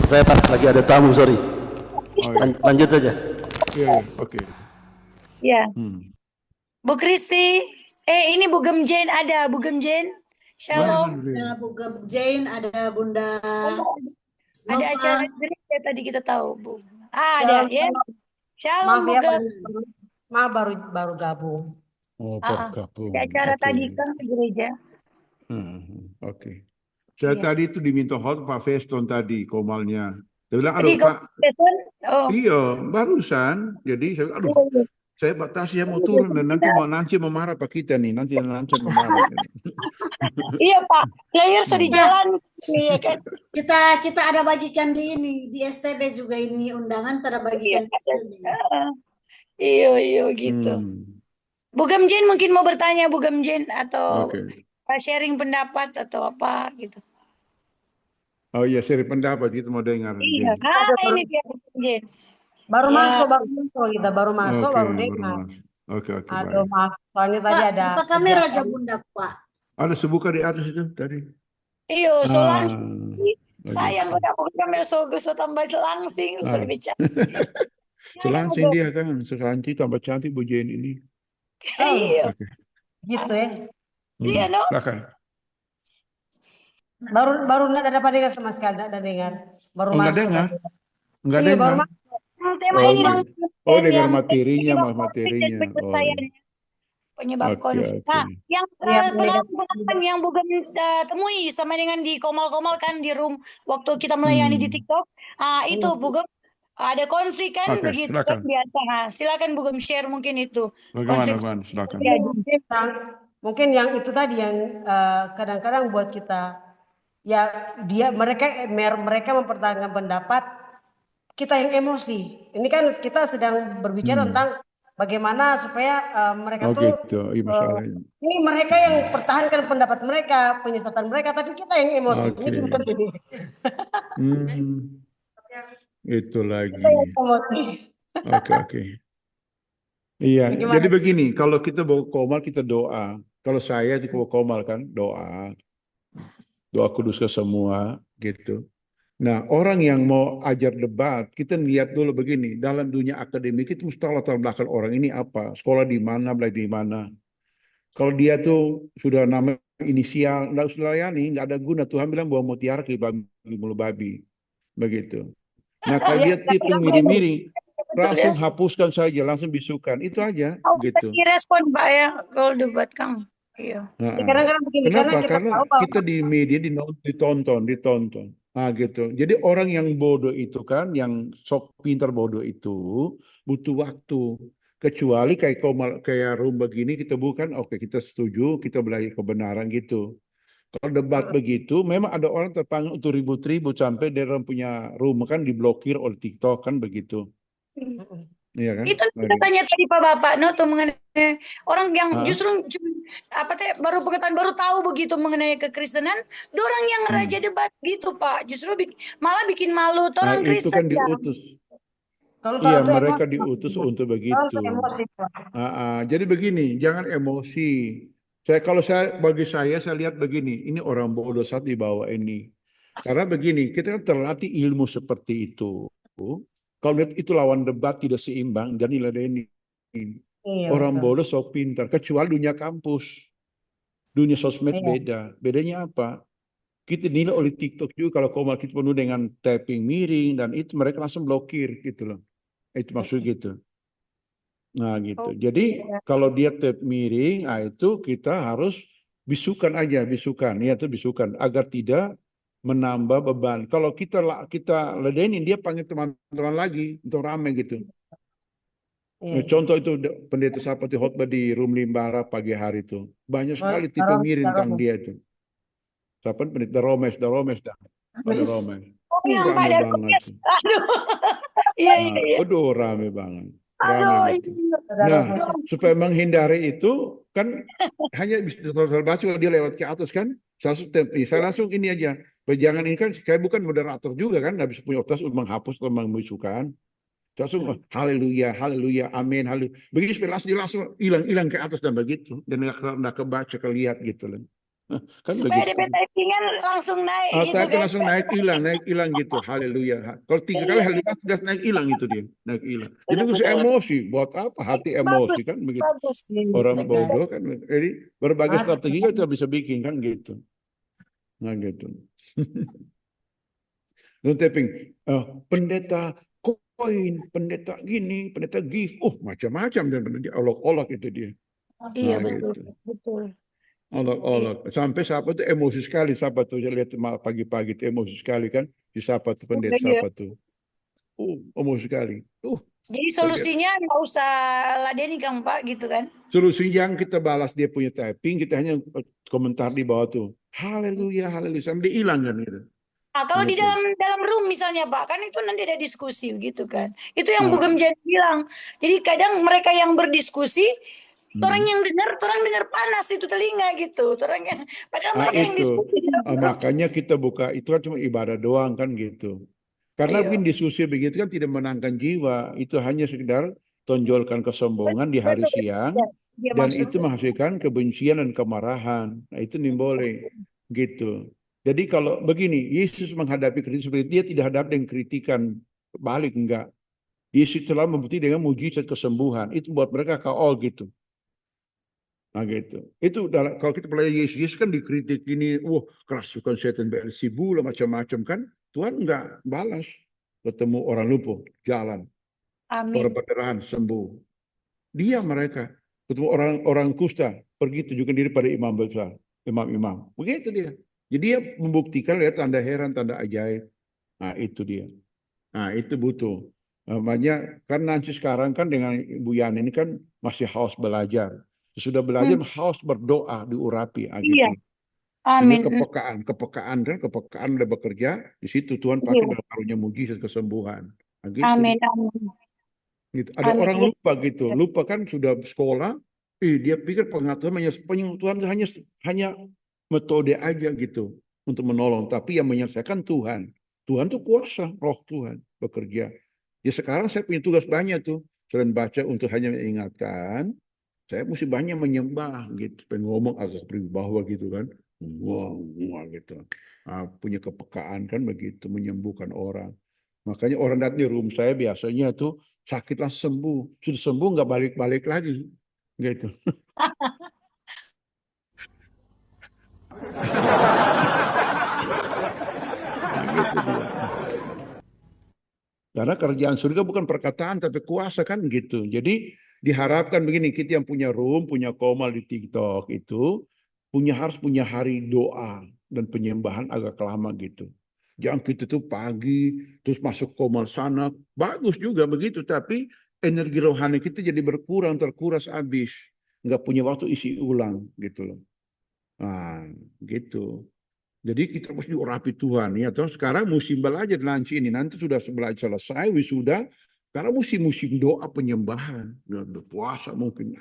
Saya Pak, lagi ada tamu, sorry. Oh, iya. Lanjut aja. Iya, oke. Ya, Hmm. Bu Kristi. Ini Bu Gemjen ada, Bu Gemjen. Shalom. Ada Bu Gem Jane, ada Bunda Ada Nova. acara gereja tadi kita tahu, Bu. Ada ya. Shalom Maaf Bu ya, Gem. maaf baru gabung. Oh, bergabung. Ada acara Oke. tadi kan ke gereja. Oke. Saya Iya. tadi itu diminta hot Pak Feston tadi, komalnya. Dia bilang, Tadi aduh Pak, oh. iya barusan. Jadi saya bilang, aduh, Iya. saya batasi ya mau turun dan nanti mau marah Pak kita nih, nanti mau marah. Iya Pak, player sudah di jalan, iya kan? Kita ada bagikan di STB juga ini undangan ada bagikan di STB. Iya gitu. Bu Gemjen mungkin mau bertanya Bu Gemjen atau sharing pendapat atau apa gitu. Oh iya, seri pendapat kita mau dengar. Iya. Ini dia Bu Gemjen. Baru Ya. masuk kita baru masuk baru dengar. Oke. Aduh Baik. maaf, soalnya tadi Pak, ada buka kamera aja Bunda, Pak. Ada sebuka di atas itu tadi. Iya, solang. Sayang gitu. kok dapat kamera so tambah langsing sudah bicara. Selangsing dia kan, sekanci tambah cantik Bu Jane ini. Iya. gitu ya. Iya, no. Silakan. Baru nggak ada dengar sama sekali, nggak ada dengar. Baru Nggak masuk. dengar? Nggak Iya, dengar. baru masuk. Tema ini dengar materinya, materinya. Penyebab konflik. Nah, yang pengalaman yang bukan temui sama dengan di Komal-Komal kan di room waktu kita melayani di TikTok. Itu Bugem ada konflik kan begitu kan biasa. Silakan Bugem share mungkin itu. Bagaimana, silakan. Ya, mungkin yang itu tadi yang kadang-kadang buat kita ya mereka mempertahankan pendapat, kita yang emosi. Ini kan kita sedang berbicara tentang bagaimana supaya mereka ini mereka yang pertahankan pendapat mereka, penyesatan mereka, tapi kita yang emosi. Ini Itu lagi. Oke. Iya, jadi begini, kalau kita bawa komal kita doa. Kalau saya di komal kan doa kudus ke semua gitu. Nah, orang yang mau ajar debat, kita lihat dulu begini, dalam dunia akademik itu mesti latar belakang orang ini apa, sekolah di mana, belajar di mana. Kalau dia tuh sudah nama inisial, nggak usah layani, nggak ada guna. Tuhan bilang bahwa mutiara ke mulut babi, begitu. Nah, kalau dia tipe miri-miri, langsung hapuskan saja, langsung bisukan, itu aja, gitu. Respon Pak ya, kalau debat Kang. Iya. Kenapa? Karena kita di media ditonton. Nah, gitu. Jadi orang yang bodoh itu kan, yang sok pintar bodoh itu butuh waktu. Kecuali kayak room begini kita bukan, oke kita setuju, kita belajar kebenaran gitu. Kalau debat begitu, memang ada orang terpanggil untuk ribut-ribut sampai dia punya room kan diblokir oleh TikTok kan begitu. Iya kan? Itu katanya tadi Pak Bapak tuh mengenai orang yang justru baru pengetahuan baru tahu begitu mengenai kekristenan, dorang yang raja debat gitu Pak, justru malah bikin malu orang Kristen. Itu kan diutus. Iya, mereka diutus untuk begitu. Jadi begini, jangan emosi. Bagi saya lihat begini, ini orang bodoh saat di bawah ini. Karena begini, kita kan terlatih ilmu seperti itu. Kalau lihat itu lawan debat tidak seimbang, jadi ladeni. Orang bodoh sok pintar, kecuali dunia kampus. Dunia sosmed beda. Bedanya apa? kita nilai oleh TikTok juga kalau komal kita penuh dengan typing miring dan itu mereka langsung blokir gitu loh. Itu maksud gitu. Nah gitu. Jadi kalau dia type miring, nah itu kita harus bisukan aja, bisukan, ya itu bisukan agar tidak menambah beban. Kalau kita ladenin dia panggil teman-teman lagi untuk rame gitu. Contoh itu pendeta Sapati khotbah di Room Limbara pagi hari itu. Banyak sekali tipe miring tentang dia itu. Siapa pendeta Romes, dah. Ada Romes. Yang Rame pada banget. aduh. Iya. Aduh, rame banget. Aduh, Rame gitu. Nah, supaya menghindari itu kan hanya bisa terbaca kalau dia lewat ke atas kan. Saya langsung ini aja. Jangan ini kan saya bukan moderator juga kan, nggak bisa punya otoritas untuk menghapus atau membisukan. Langsung haleluya, haleluya, amin, haleluya. Begitu langsung hilang ke atas dan begitu dan nggak kebaca kelihat gitu loh. Kan supaya begitu. DP typingan langsung naik gitu Tapi kan. langsung naik hilang gitu. Haleluya. Kalau 3 kali haleluya sudah naik hilang itu dia, naik hilang. Jadi gue emosi, buat apa hati emosi kan begitu. Bagus. Orang bodoh kan. Jadi berbagai strategi kita bisa bikin kan gitu. Nah gitu. Don't tapping. Pendeta koin, pendeta gini, pendeta gift, macam-macam dan dia olok-olok itu dia. Iya Nah, betul, gitu. betul. Olok-olok. Sampai siapa tuh emosi sekali, siapa tuh saya lihat pagi-pagi tuh emosi sekali kan, si siapa tuh pendeta siapa tuh. Emosi sekali. Jadi solusinya nggak usah ladeni Kang Pak gitu kan? Solusi yang kita balas dia punya typing, kita hanya komentar di bawah tuh. Haleluya, haleluya. Sampai dia hilang kan gitu. Nah, kalau di Gitu. dalam room misalnya Pak, kan itu nanti ada diskusi gitu kan. Itu yang Bu Gemjani bilang. Jadi kadang mereka yang berdiskusi, orang yang dengar panas itu telinga gitu. Padahal mereka yang diskusi. Makanya kita buka, itu kan cuma ibadah doang kan gitu. Karena mungkin diskusi begitu kan tidak menangkan jiwa. Itu hanya sekedar tonjolkan kesombongan di hari siang. Dan itu menghasilkan kebencian dan kemarahan. Nah itu nih boleh gitu. Jadi kalau begini, Yesus menghadapi kritik seperti itu, dia tidak hadap dengan kritikan balik, enggak. Yesus telah membukti dengan mujizat kesembuhan. Itu buat mereka oh gitu. Nah gitu. Itu kalau kita pelajari Yesus kan dikritik ini, kerasukan setan Beelzebul macam-macam kan. Tuhan enggak balas. Ketemu orang lumpuh, jalan. Orang perdarahan, sembuh. Dia mereka. Ketemu orang kusta, pergi tunjukkan diri pada imam besar. Imam-imam. Begitu dia. Jadi dia membuktikan lihat tanda heran, tanda ajaib. Nah itu dia. Nah itu butuh. Makanya kan nanti sekarang kan dengan Ibu Yani ini kan masih haus belajar. Sudah belajar haus berdoa diurapi. Gitu. Iya. Amin. Kepekaan udah bekerja. Di situ Tuhan pakai dalam karunia mujizat kesembuhan. Nah, gitu. Amin. Gitu. Ada orang lupa gitu. Lupa kan sudah sekolah. Dia pikir pengetahuan hanya metode aja gitu untuk menolong, tapi yang menyelesaikan Tuhan. Tuhan tuh kuasa, roh Tuhan bekerja. Ya sekarang saya punya tugas banyak tuh, selain baca untuk hanya mengingatkan, saya mesti banyak menyembah gitu, pengen ngomong agak berwibawa gitu kan, wah gitu. Punya kepekaan kan begitu, menyembuhkan orang. Makanya orang datang di room saya biasanya tuh sakitlah sembuh, sudah sembuh nggak balik-balik lagi, gitu. Gitu dia. Karena kerjaan surga bukan perkataan tapi kuasa kan gitu. Jadi diharapkan begini, kita yang punya room, punya komal di TikTok itu harus punya hari doa dan penyembahan agak lama gitu. Jangan kita tuh pagi terus masuk komal sana, bagus juga begitu, tapi energi rohani kita jadi berkurang, terkuras habis. Nggak punya waktu isi ulang gitu loh. Nah, gitu. Jadi kita mesti diurapi Tuhan ya. Terus sekarang musim belajar nanti ini, nanti sudah belajar selesai wisuda. Sekarang musim doa penyembahan, berpuasa mungkin.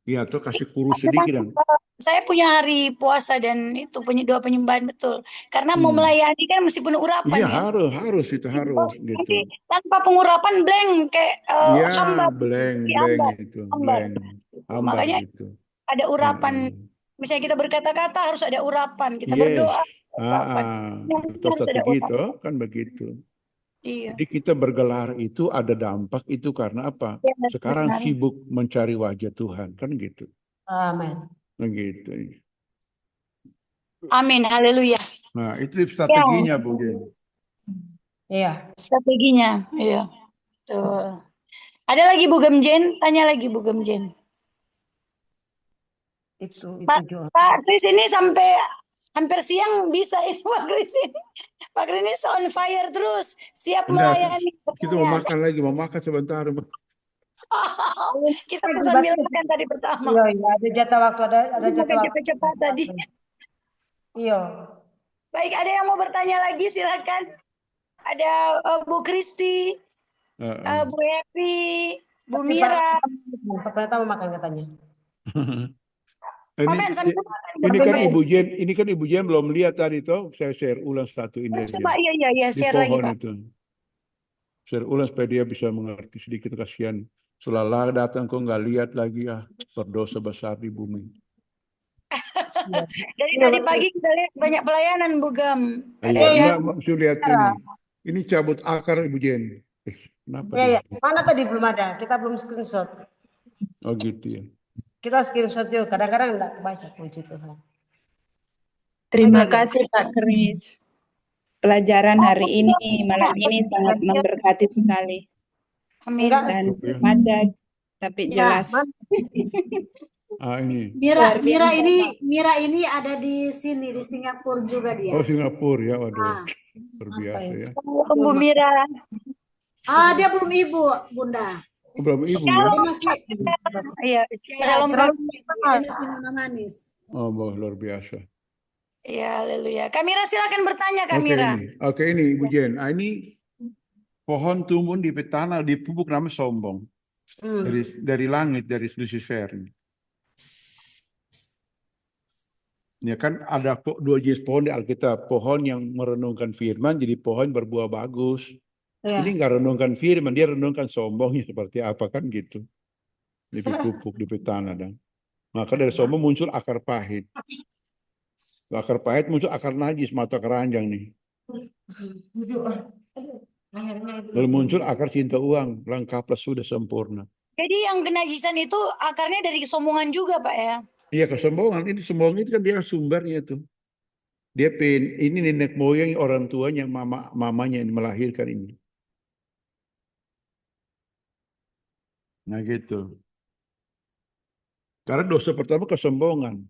Ya terus kasih kurus sedikit dan. Saya punya hari puasa dan itu doa penyembahan betul. Karena mau melayani kan mesti penuh urapan. Iya harus itu harus gitu. Nanti tanpa pengurapan blank kayak hamba. Blank itu. Makanya gitu. Ada urapan. Misalnya kita berkata-kata harus ada urapan. Kita berdoa. Terus gitu kan begitu. Iya. Jadi kita bergelar itu ada dampak itu karena apa? Sekarang sibuk mencari wajah Tuhan kan gitu. Amin. Begitu. Amin. Haleluya. Nah, itu strateginya, Bu Jen. Iya. Strateginya. Iya. Tuh. Ada lagi Bu Gemjen? Tanya lagi Bu Gemjen. Itu juga. Pak Kris ini sampai hampir siang bisa ini Pak Kris ini. Pak Kris ini on fire terus, siap Enggak, melayani kita mau pertanyaan. makan lagi, mau makan sebentar. Kita tuh sambil makan tadi pertama. Iya, iya, ada jatah waktu, ada jatah Makan waktu. cepat-cepat tadi. Iya. Baik, ada yang mau bertanya lagi silakan. Ada Bu Kristi, Bu Evi, Bu Mira. Pak Pendeta mau makan katanya. Ini, Pamen, sambil makan, Bu ini kan Pamen. Ibu Jen belum lihat tadi toh. Saya share ulang satu ini aja. Coba iya Di share lagi pohon Pak. itu. Share ulang supaya dia bisa mengerti sedikit, kasihan. Sulalah datang kok nggak lihat lagi, berdosa besar di bumi. Dari tadi pagi kita lihat banyak pelayanan Bu Gam. Iya, maksud lihat ini. Ini cabut akar Ibu Jen. Kenapa Iya, dia? mana tadi belum ada? Kita belum screenshot. Oh gitu ya. Kita screenshot juga. Kadang-kadang enggak baca, puji Tuhan. Terima kasih Pak Kris. Pelajaran hari ini, malam ini sangat memberkati sekali. Amin. Dan padat, tapi jelas. Ini. Mira ini ada di sini, di Singapura juga dia. Oh, Singapura ya, waduh. Terbiasa ya. Bu Mira. Dia belum ibu, Bunda. Belum ibu ya? Iya, shalom masih manis. Oh, luar biasa. Ya, haleluya. Kamira silakan bertanya, Kamira. Oke, ini Ibu Jen. Ini pohon tumbuh di tanah, di pupuk namanya sombong. Dari langit, dari Lucifer. Ya kan ada dua jenis pohon di Alkitab. Pohon yang merenungkan firman, jadi pohon berbuah bagus. Ya. Ini nggak renungkan firman, dia renungkan sombongnya seperti apa kan gitu. Di pupuk, di tanah. Dan maka dari sombong muncul akar pahit. Akar pahit muncul akar najis, mata keranjang nih. Lalu muncul akar cinta uang, lengkaplah sudah sempurna. Jadi yang kenajisan itu akarnya dari kesombongan juga Pak ya? Iya, kesombongan. Ini sombong itu kan dia sumbernya tuh. Dia ini nenek moyang orang tuanya, mamanya yang melahirkan ini. Nah gitu. Karena dosa pertama kesombongan.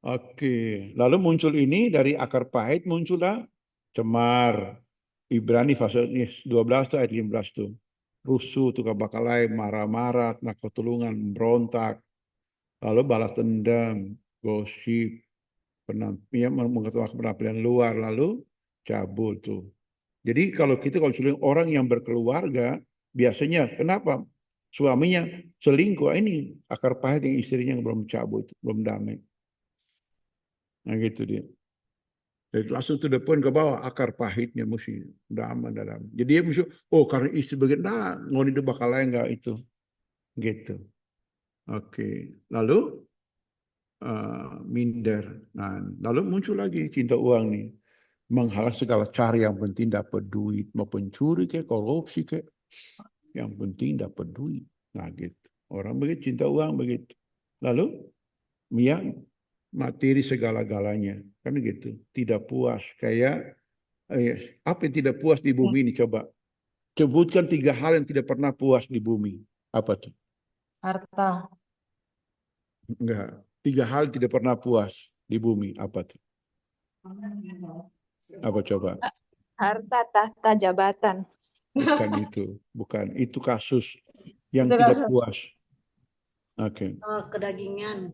Oke, lalu muncul ini dari akar pahit muncullah cemar. Ibrani pasal 12 ayat 15 tuh. Rusuh, tukar bakalai, marah-marah, nak ketulungan, berontak. Lalu balas dendam, gosip, mengetahui penampilan luar, lalu cabul tuh. Jadi kalau orang yang berkeluarga, biasanya kenapa? Suaminya selingkuh, ini akar pahit yang istrinya yang belum cabut, belum damai. Nah gitu dia. Jadi langsung to the point ke bawah, akar pahitnya mesti damai dalam. Jadi dia mesti, karena istri bagian, ngoni itu bakal lain enggak itu. Gitu. Oke. Lalu minder. Nah, lalu muncul lagi cinta uang nih. Menghalang segala cara, yang penting dapat duit. Mau pencuri kayak, korupsi kayak. Yang penting dapat duit. Nah gitu. Orang begitu, cinta uang begitu. Lalu, materi segala-galanya. Kan gitu. Tidak puas. Kayak, apa yang tidak puas di bumi ini coba. Sebutkan 3 hal yang tidak pernah puas di bumi. Apa tuh? Harta. Enggak. 3 hal tidak pernah puas di bumi. Apa tuh? Apa coba? Harta, tahta, jabatan. Bukan itu. Bukan. Itu kasus yang tidak puas. Oke. Kedagingan.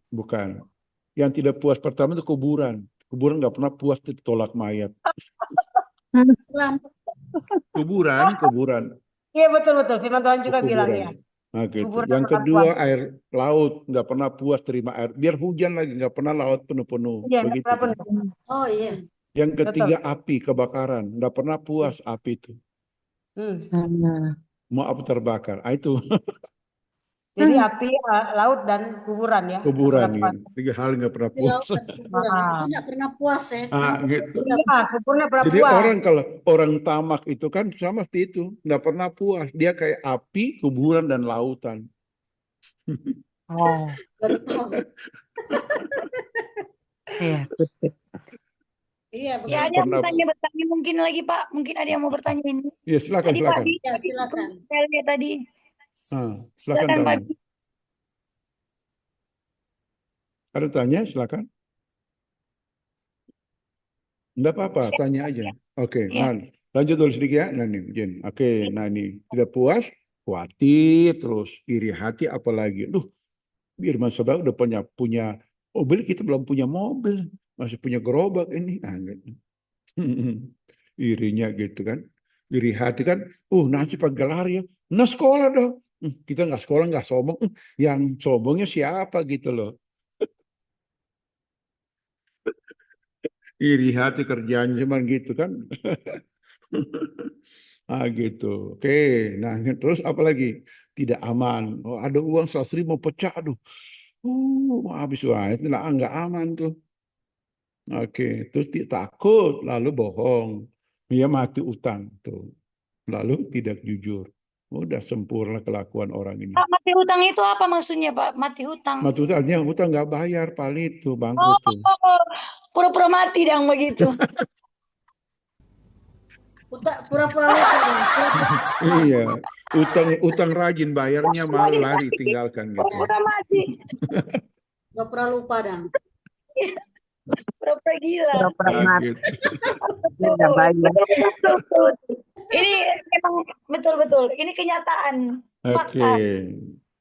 Bukan. Yang tidak puas pertama itu kuburan. Kuburan nggak pernah puas ditolak mayat. Kuburan. Iya betul. Firman Tuhan juga bilang ya. Nah, gitu. Yang kedua air laut, nggak pernah puas terima air. Biar hujan lagi, nggak pernah laut penuh-penuh. Iya, begitu. Oh iya. Yang ketiga api, kebakaran, nggak pernah puas api itu. Mau apa terbakar? Itu. Jadi api, laut dan kuburan ya. Kuburan ya. 3 hal nggak pernah puas. Tidak pernah puas ya. Gitu. Jadi kalau orang tamak itu kan sama seperti itu, nggak pernah puas. Dia kayak api, kuburan dan lautan. Iya. Iya, Ya, ada yang Pernah. bertanya mungkin lagi, Pak. Mungkin ada yang mau bertanya ini. Ya, silakan, Tadi Pak silakan. Ya, silakan. saya lihat tadi. Silakan Silakan Pak. tanya. Ada tanya, silakan. Enggak apa-apa, tanya aja. Oke, Ya. lanjut dulu sedikit ya. Nah, nih, Jen. Oke, nah ini tidak puas, khawatir, terus iri hati, apalagi. Duh, Firman Saudara udah punya mobil, kita belum punya mobil, masih punya gerobak ini. Nah, gitu. Irinya gitu kan. Iri hati kan, nanti pagi lari ya, nah sekolah dong. Kita nggak sekolah, nggak sombong. Yang sombongnya siapa gitu loh. Iri hati kerjaan cuman gitu kan. Gitu. Oke, nah terus apa lagi? Tidak aman. Oh, ada uang 100.000 mau pecah, aduh. Habis wah, itu nggak aman tuh. Oke, terus takut, lalu bohong. Dia mati utang tuh. Lalu tidak jujur. Udah sempurna kelakuan orang ini. Pak, mati hutang itu apa maksudnya, Pak? Mati hutang. Mati utangnya utang nggak bayar, palit tuh, Oh, bangkrut tuh. pura-pura mati dong begitu. Pura-pura lupa dong. Iya, utang rajin, bayarnya malah lari, tinggalkan gitu. Pura-pura mati. Pura-pura lupa dong. Pura-pura gila. Gitu. Betul. Ini memang betul-betul. Ini kenyataan. Oke. Fakta.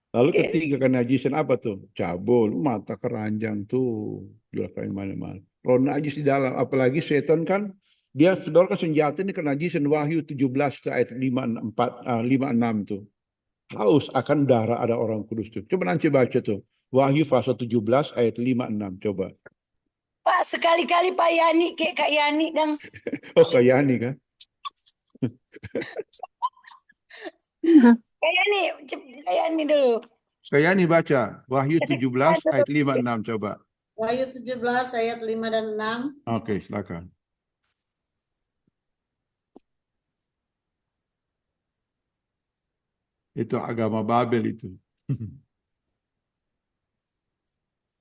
Lalu Oke. ketiga kenajisan apa tuh? Cabul, mata keranjang tuh, jual kain mana-mana. Roh najis di dalam, apalagi setan kan dia saudara kan senjata ini kenajisan Wahyu 17 ayat 56 tuh. Haus akan darah ada orang kudus tuh. Coba nanti baca tuh. Wahyu pasal 17 ayat 56 coba. Pak, sekali-kali Pak Yani kayak Kak Yani dan Oh, Kak Yani kan? Kak Yani dulu. Kak Yani baca Wahyu 17 ayat 56 coba. Wahyu 17 ayat 5 dan 6. Oke, silakan. Itu agama Babel itu.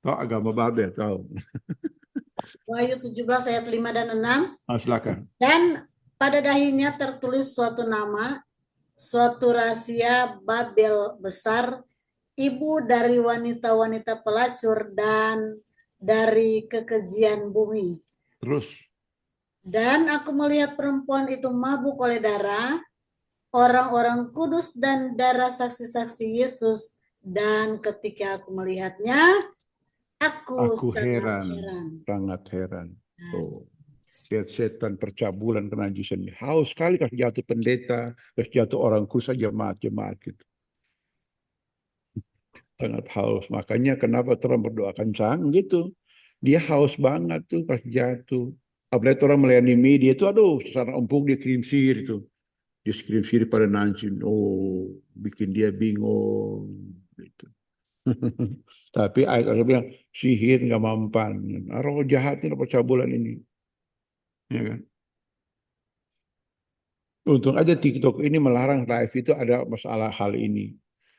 Tahu agama Babel, tahu. Wahyu 17 ayat 5 dan 6. Silakan. Dan pada dahinya tertulis suatu nama, suatu rahasia Babel besar, ibu dari wanita-wanita pelacur dan dari kekejian bumi. Terus. Dan aku melihat perempuan itu mabuk oleh darah, orang-orang kudus dan darah saksi-saksi Yesus. Dan ketika aku melihatnya, aku sangat heran. Oh, lihat setan percabulan kenajisan. Haus sekali kasih jatuh pendeta, kasih jatuh orang kudus jemaat-jemaat gitu. Sangat haus. Makanya kenapa Tuhan berdoakan sang gitu. Dia haus banget tuh pas jatuh. Apalagi orang melayani media itu, aduh, secara empuk dia kirim sihir itu. Dia kirim sihir pada Nancy. Oh, bikin dia bingung. Gitu. Tapi ayat-ayat bilang, sihir nggak mempan. Roh jahat ini percabulan ini. Ya kan? Untung aja TikTok ini melarang live itu ada masalah hal ini.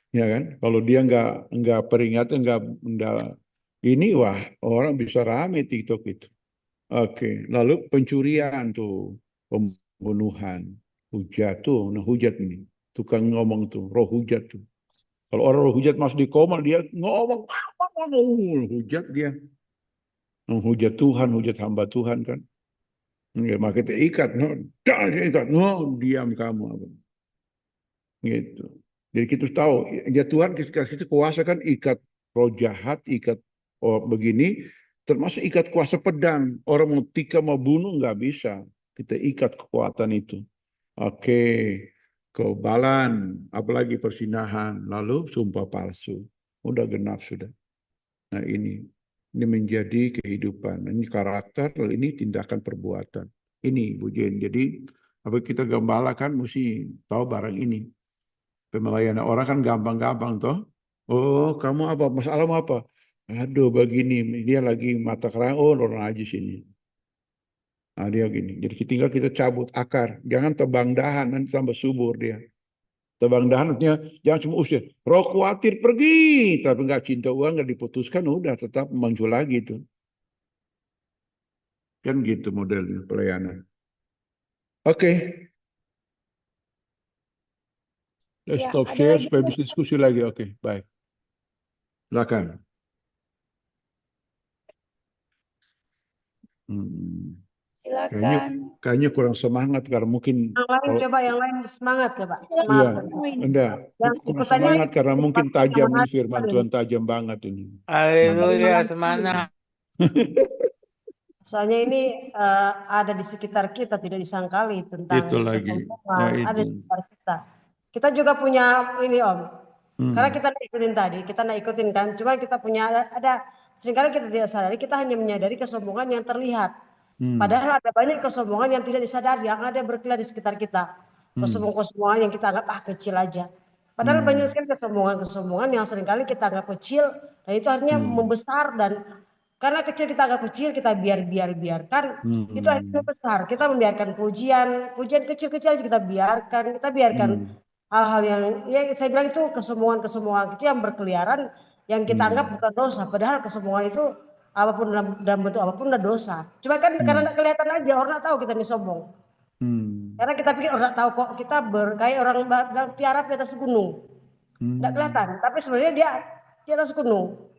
Ya kan? Kalau dia nggak peringatan, nggak ini, wah orang bisa rame TikTok itu. Oke, lalu pencurian tuh, pembunuhan, hujat tuh, nah hujat ini, tukang ngomong tuh, roh hujat tuh. Kalau orang roh hujat masuk di koma, dia ngomong, hujat dia, hujat Tuhan, hujat hamba Tuhan kan. Ya, maka kita ikat, diam kamu, gitu. Jadi kita tahu, ya Tuhan kita kuasa kan ikat roh jahat, ikat begini. Termasuk ikat kuasa pedang. Orang mau tikam, mau bunuh, nggak bisa. Kita ikat kekuatan itu. Oke. Kebalan, apalagi persinahan. Lalu sumpah palsu. Udah genap sudah. Nah ini menjadi kehidupan. Ini karakter, lalu ini tindakan perbuatan. Ini Bu Jen. Jadi apa kita gembala kan mesti tahu barang ini. Pemelayanan orang kan gampang-gampang toh. Oh, kamu apa? Masalahmu apa? Aduh, begini, dia lagi mata keranjang, orang najis ini. Nah, dia gini. Jadi tinggal kita cabut akar. Jangan tebang dahan, nanti tambah subur dia. Tebang dahan artinya jangan cuma usir. Roh khawatir pergi, tapi nggak cinta uang, nggak diputuskan, udah tetap muncul lagi itu. Kan gitu modelnya pelayanan. Oke. Let's Ya, stop ada share lagi. supaya bisa diskusi lagi. Oke, baik. Silakan. Silakan. Kayaknya kurang semangat karena mungkin Yang lain coba, yang lain semangat coba. iya, Semangat. enggak, Yang kurang ikutannya semangat karena mungkin tajam ini semangat. firman Tuhan tajam banget ini. Haleluya, semangat. Soalnya ini ada di sekitar kita, tidak disangkali tentang Itu lagi. kesombongan, Ya, ada di itu. sekitar kita. Kita juga punya ini Om, karena kita ikutin tadi, kita ikutin kan, cuma kita punya ada seringkali kita tidak sadari, kita hanya menyadari kesombongan yang terlihat. Padahal ada banyak kesombongan yang tidak disadari, yang ada berkeliaran di sekitar kita. Kesombongan-kesombongan yang kita anggap kecil aja. Padahal banyak sekali kesombongan-kesombongan yang seringkali kita anggap kecil, dan itu akhirnya membesar, dan karena kecil kita anggap kecil, kita biarkan, itu akhirnya besar. Kita membiarkan pujian kecil-kecil aja kita biarkan hal-hal yang ya saya bilang itu kesombongan kecil yang berkeliaran, yang kita anggap bukan dosa. Padahal kesombongan itu apapun dalam bentuk apapun udah dosa. Cuma kan karena tidak kelihatan aja, orang tidak tahu kita ini sombong. Karena kita pikir orang tahu kok kita kayak orang tiarap di atas gunung. Tidak kelihatan, tapi sebenarnya dia di atas gunung.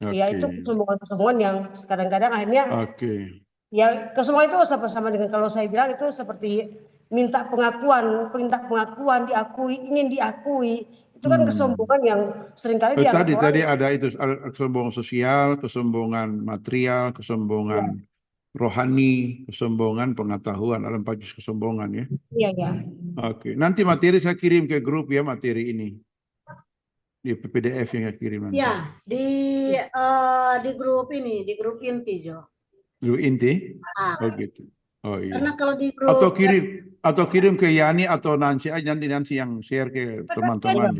Ya itu kesombongan yang kadang-kadang akhirnya ya kesombongan itu sama dengan kalau saya bilang itu seperti minta pengakuan diakui, ingin diakui. Itu kan kesombongan yang seringkali dianggap Tadi ada itu kesombongan sosial, kesombongan material, kesombongan rohani, kesombongan pengetahuan, ada 4 jenis kesombongan ya. Iya. Oke, nanti materi saya kirim ke grup ya, materi ini. Di PDF yang saya kirim nanti. Ya, di grup ini, di grup inti Jo. Grup inti? Oh gitu. Oh iya. Karena kalau di grup atau kirim ke Yani atau Nancy aja, nanti yang share ke teman-teman.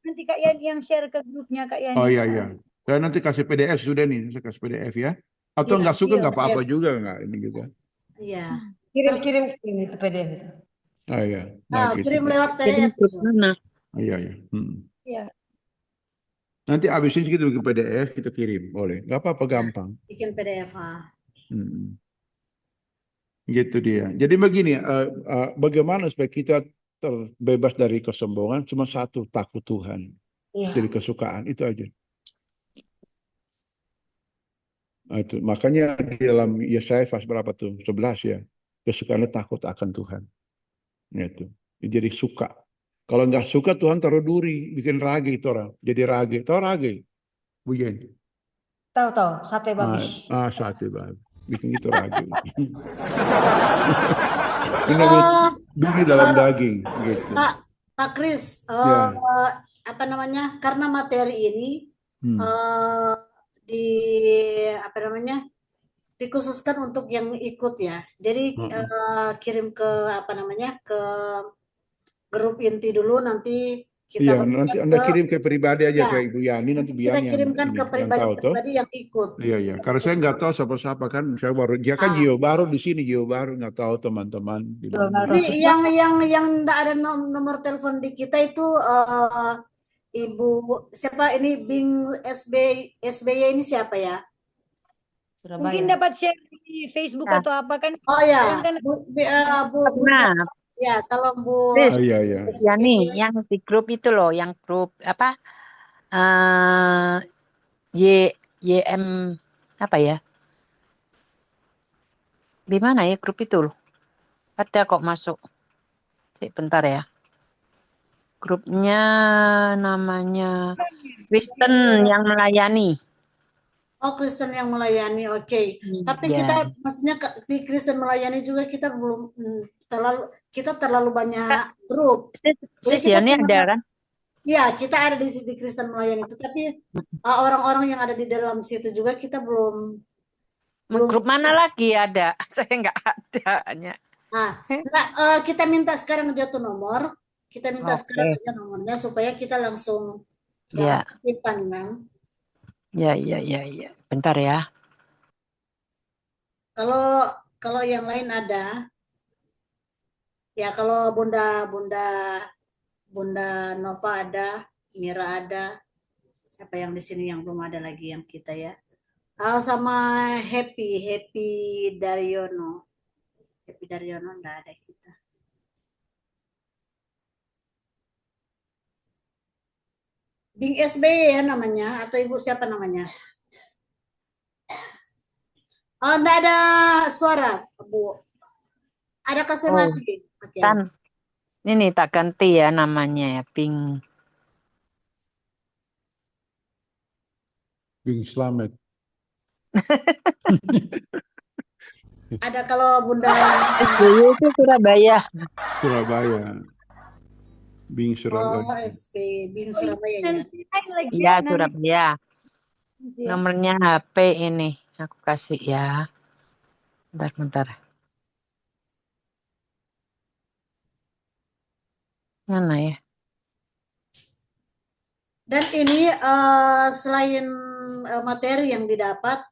Nanti Kak Yani yang share ke grupnya Kak Yani. Oh iya. Saya nanti kasih PDF sudah nih, saya kasih PDF ya. Atau nggak suka nggak apa-apa juga nggak ini juga. Iya. Kirim itu PDF itu. Oh iya. Kirim lewat PDF. Iya. Iya. Nanti abis ini kita bikin PDF, kita kirim, boleh. Nggak apa-apa, gampang. Bikin PDF. Gitu dia. Jadi begini, bagaimana supaya kita terbebas dari kesombongan? Cuma satu, takut Tuhan. Jadi kesukaan, itu aja. Nah, itu. Makanya di dalam Yesaya pasal berapa tuh? 11 ya. Kesukaannya takut akan Tuhan. Itu. Jadi suka. Kalau nggak suka Tuhan taruh duri, bikin rage itu orang. Jadi rage. Tahu rage? Bujen. Tahu, sate babi. Sate babi. Bikin itu rage. Ini duri dalam daging. Gitu. Pak Kris, apa namanya? Karena materi ini dikhususkan untuk yang ikut ya. Jadi kirim ke ke grup inti dulu, nanti kita nanti Anda kirim ke pribadi aja ke Ibu Yani, nanti kita kirimkan ke pribadi yang ikut. Iya. Karena saya nggak tahu siapa-siapa kan, saya baru dia kan Gio baru di sini, Gio baru nggak tahu teman-teman. Jadi yang tidak ada nomor telepon di kita itu Ibu siapa ini Bing SBY ini siapa ya? Surabaya. Mungkin dapat share di Facebook atau apa kan? Oh ya, Bu. Ya, salam Bu. Iya. Yani, yang di grup itu loh, yang grup apa? YM apa ya? Di mana ya grup itu loh? Ada kok masuk. Bentar ya. Grupnya namanya Kristen yang melayani. Oh, Kristen yang melayani, oke. Tapi kita maksudnya di Kristen melayani juga kita belum terlalu banyak grup. Sesiannya ada kan? Iya, kita ada di Kristen melayani itu, tapi orang-orang yang ada di dalam situ juga kita belum. Grup mana lagi ada? Saya nggak ada. Kita minta sekarang jatuh nomor. Kita minta sekarang aja nomornya supaya kita langsung simpan kan. Ya. Bentar ya. Kalau yang lain ada, ya kalau Bunda Nova ada, Mira ada, siapa yang di sini yang belum ada lagi yang kita ya. Sama Happy Daryono. Happy Daryono enggak ada kita. Bing SBY ya namanya, atau Ibu siapa namanya? Oh, enggak ada suara, Bu. Ada kasih Oh, mati. Oke. kan ini tak ganti ya namanya ya, Pink. Bing Slamet. Ada kalau Bunda SBY itu Surabaya. Surabaya. Bing Surabaya. SP Bing Surabaya ya. Lagi Iya, Nancy. Surabaya. Ya. Nomornya HP ini. Aku kasih ya. Bentar. Mana ya? Dan ini selain materi yang didapat,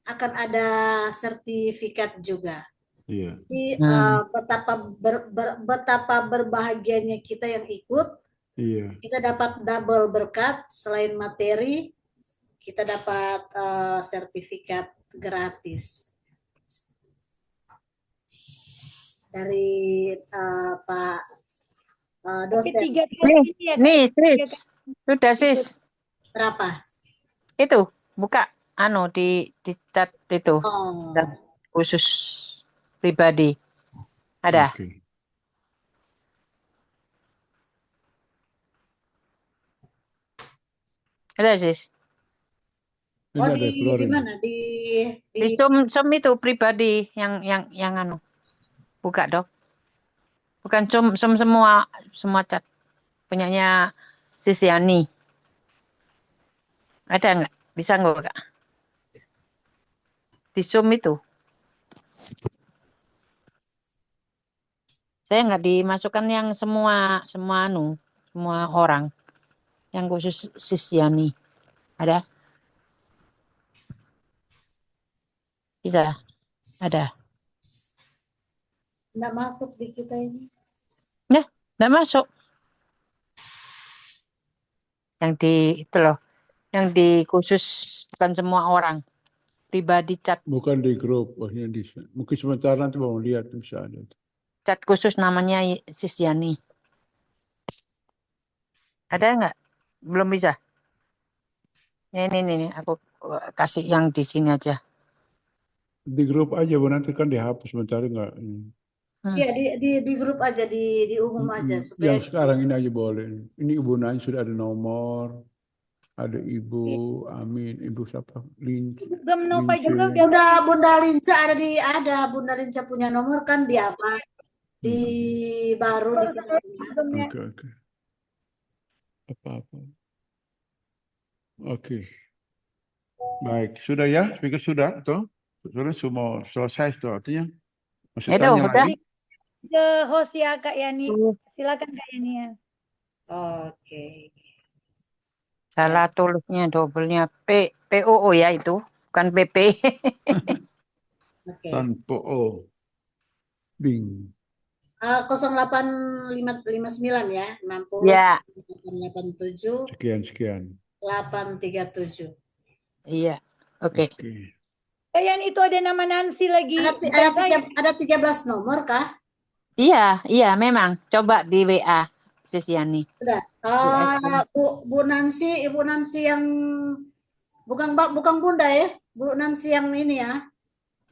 akan ada sertifikat juga. Iya. Jadi betapa berbahagianya kita yang ikut. Iya. Kita dapat double berkat, selain materi, kita dapat sertifikat gratis dari Pak dosen. Nih, Sis. Sudah, Sis. Berapa? Itu, buka di chat itu. Dan khusus pribadi. Ada. Okay. Ada, Sis. Oh, di mana? Di Zoom itu pribadi yang buka, Dok. Bukan Zoom semua chat. Punyanya Sisiani. Ada nggak? Bisa nggak, Kak? Di Zoom itu. Saya nggak dimasukkan yang semua orang. Yang khusus Sisiani. Ada? Bisa? Ada? Nggak masuk di kita ini. Ya, nggak masuk. Yang itu loh. Yang di khusus bukan semua orang. Pribadi chat. Bukan di grup. Mungkin sementara nanti mau lihat bisa ada. Chat khusus namanya Sisiani. Ada nggak? Belum bisa. Ini aku kasih yang di sini aja. Di grup aja, Bu, nanti kan dihapus sementara nggak. Iya, di grup aja, di umum aja supaya yang sekarang ini aja boleh. Ini Ibu Nani sudah ada nomor, ada Ibu Amin, Ibu siapa? Bunda Linca ada Bunda Linca punya nomor kan di apa? Di baru di kita. Oke. Apa-apa. Oke. Baik, sudah ya? Speaker sudah atau? Sudah semua selesai itu artinya. Masih tanya lagi? Ke host ya Kak Yani. Silakan Kak Yani ya. Oke. Salah tulisnya double-nya POO ya itu, bukan PP. Oke. Tanpa O. Bing. 0859 ya, 60 Ya. 887 Sekian. 837. Iya. Oke. Kayak itu ada nama Nancy lagi. Ada 13 nomor kah? Iya, memang. Coba di WA Sisiani. Sudah. Bu Nancy, Ibu Nancy yang bukan Bunda ya, Bu Nancy yang ini ya.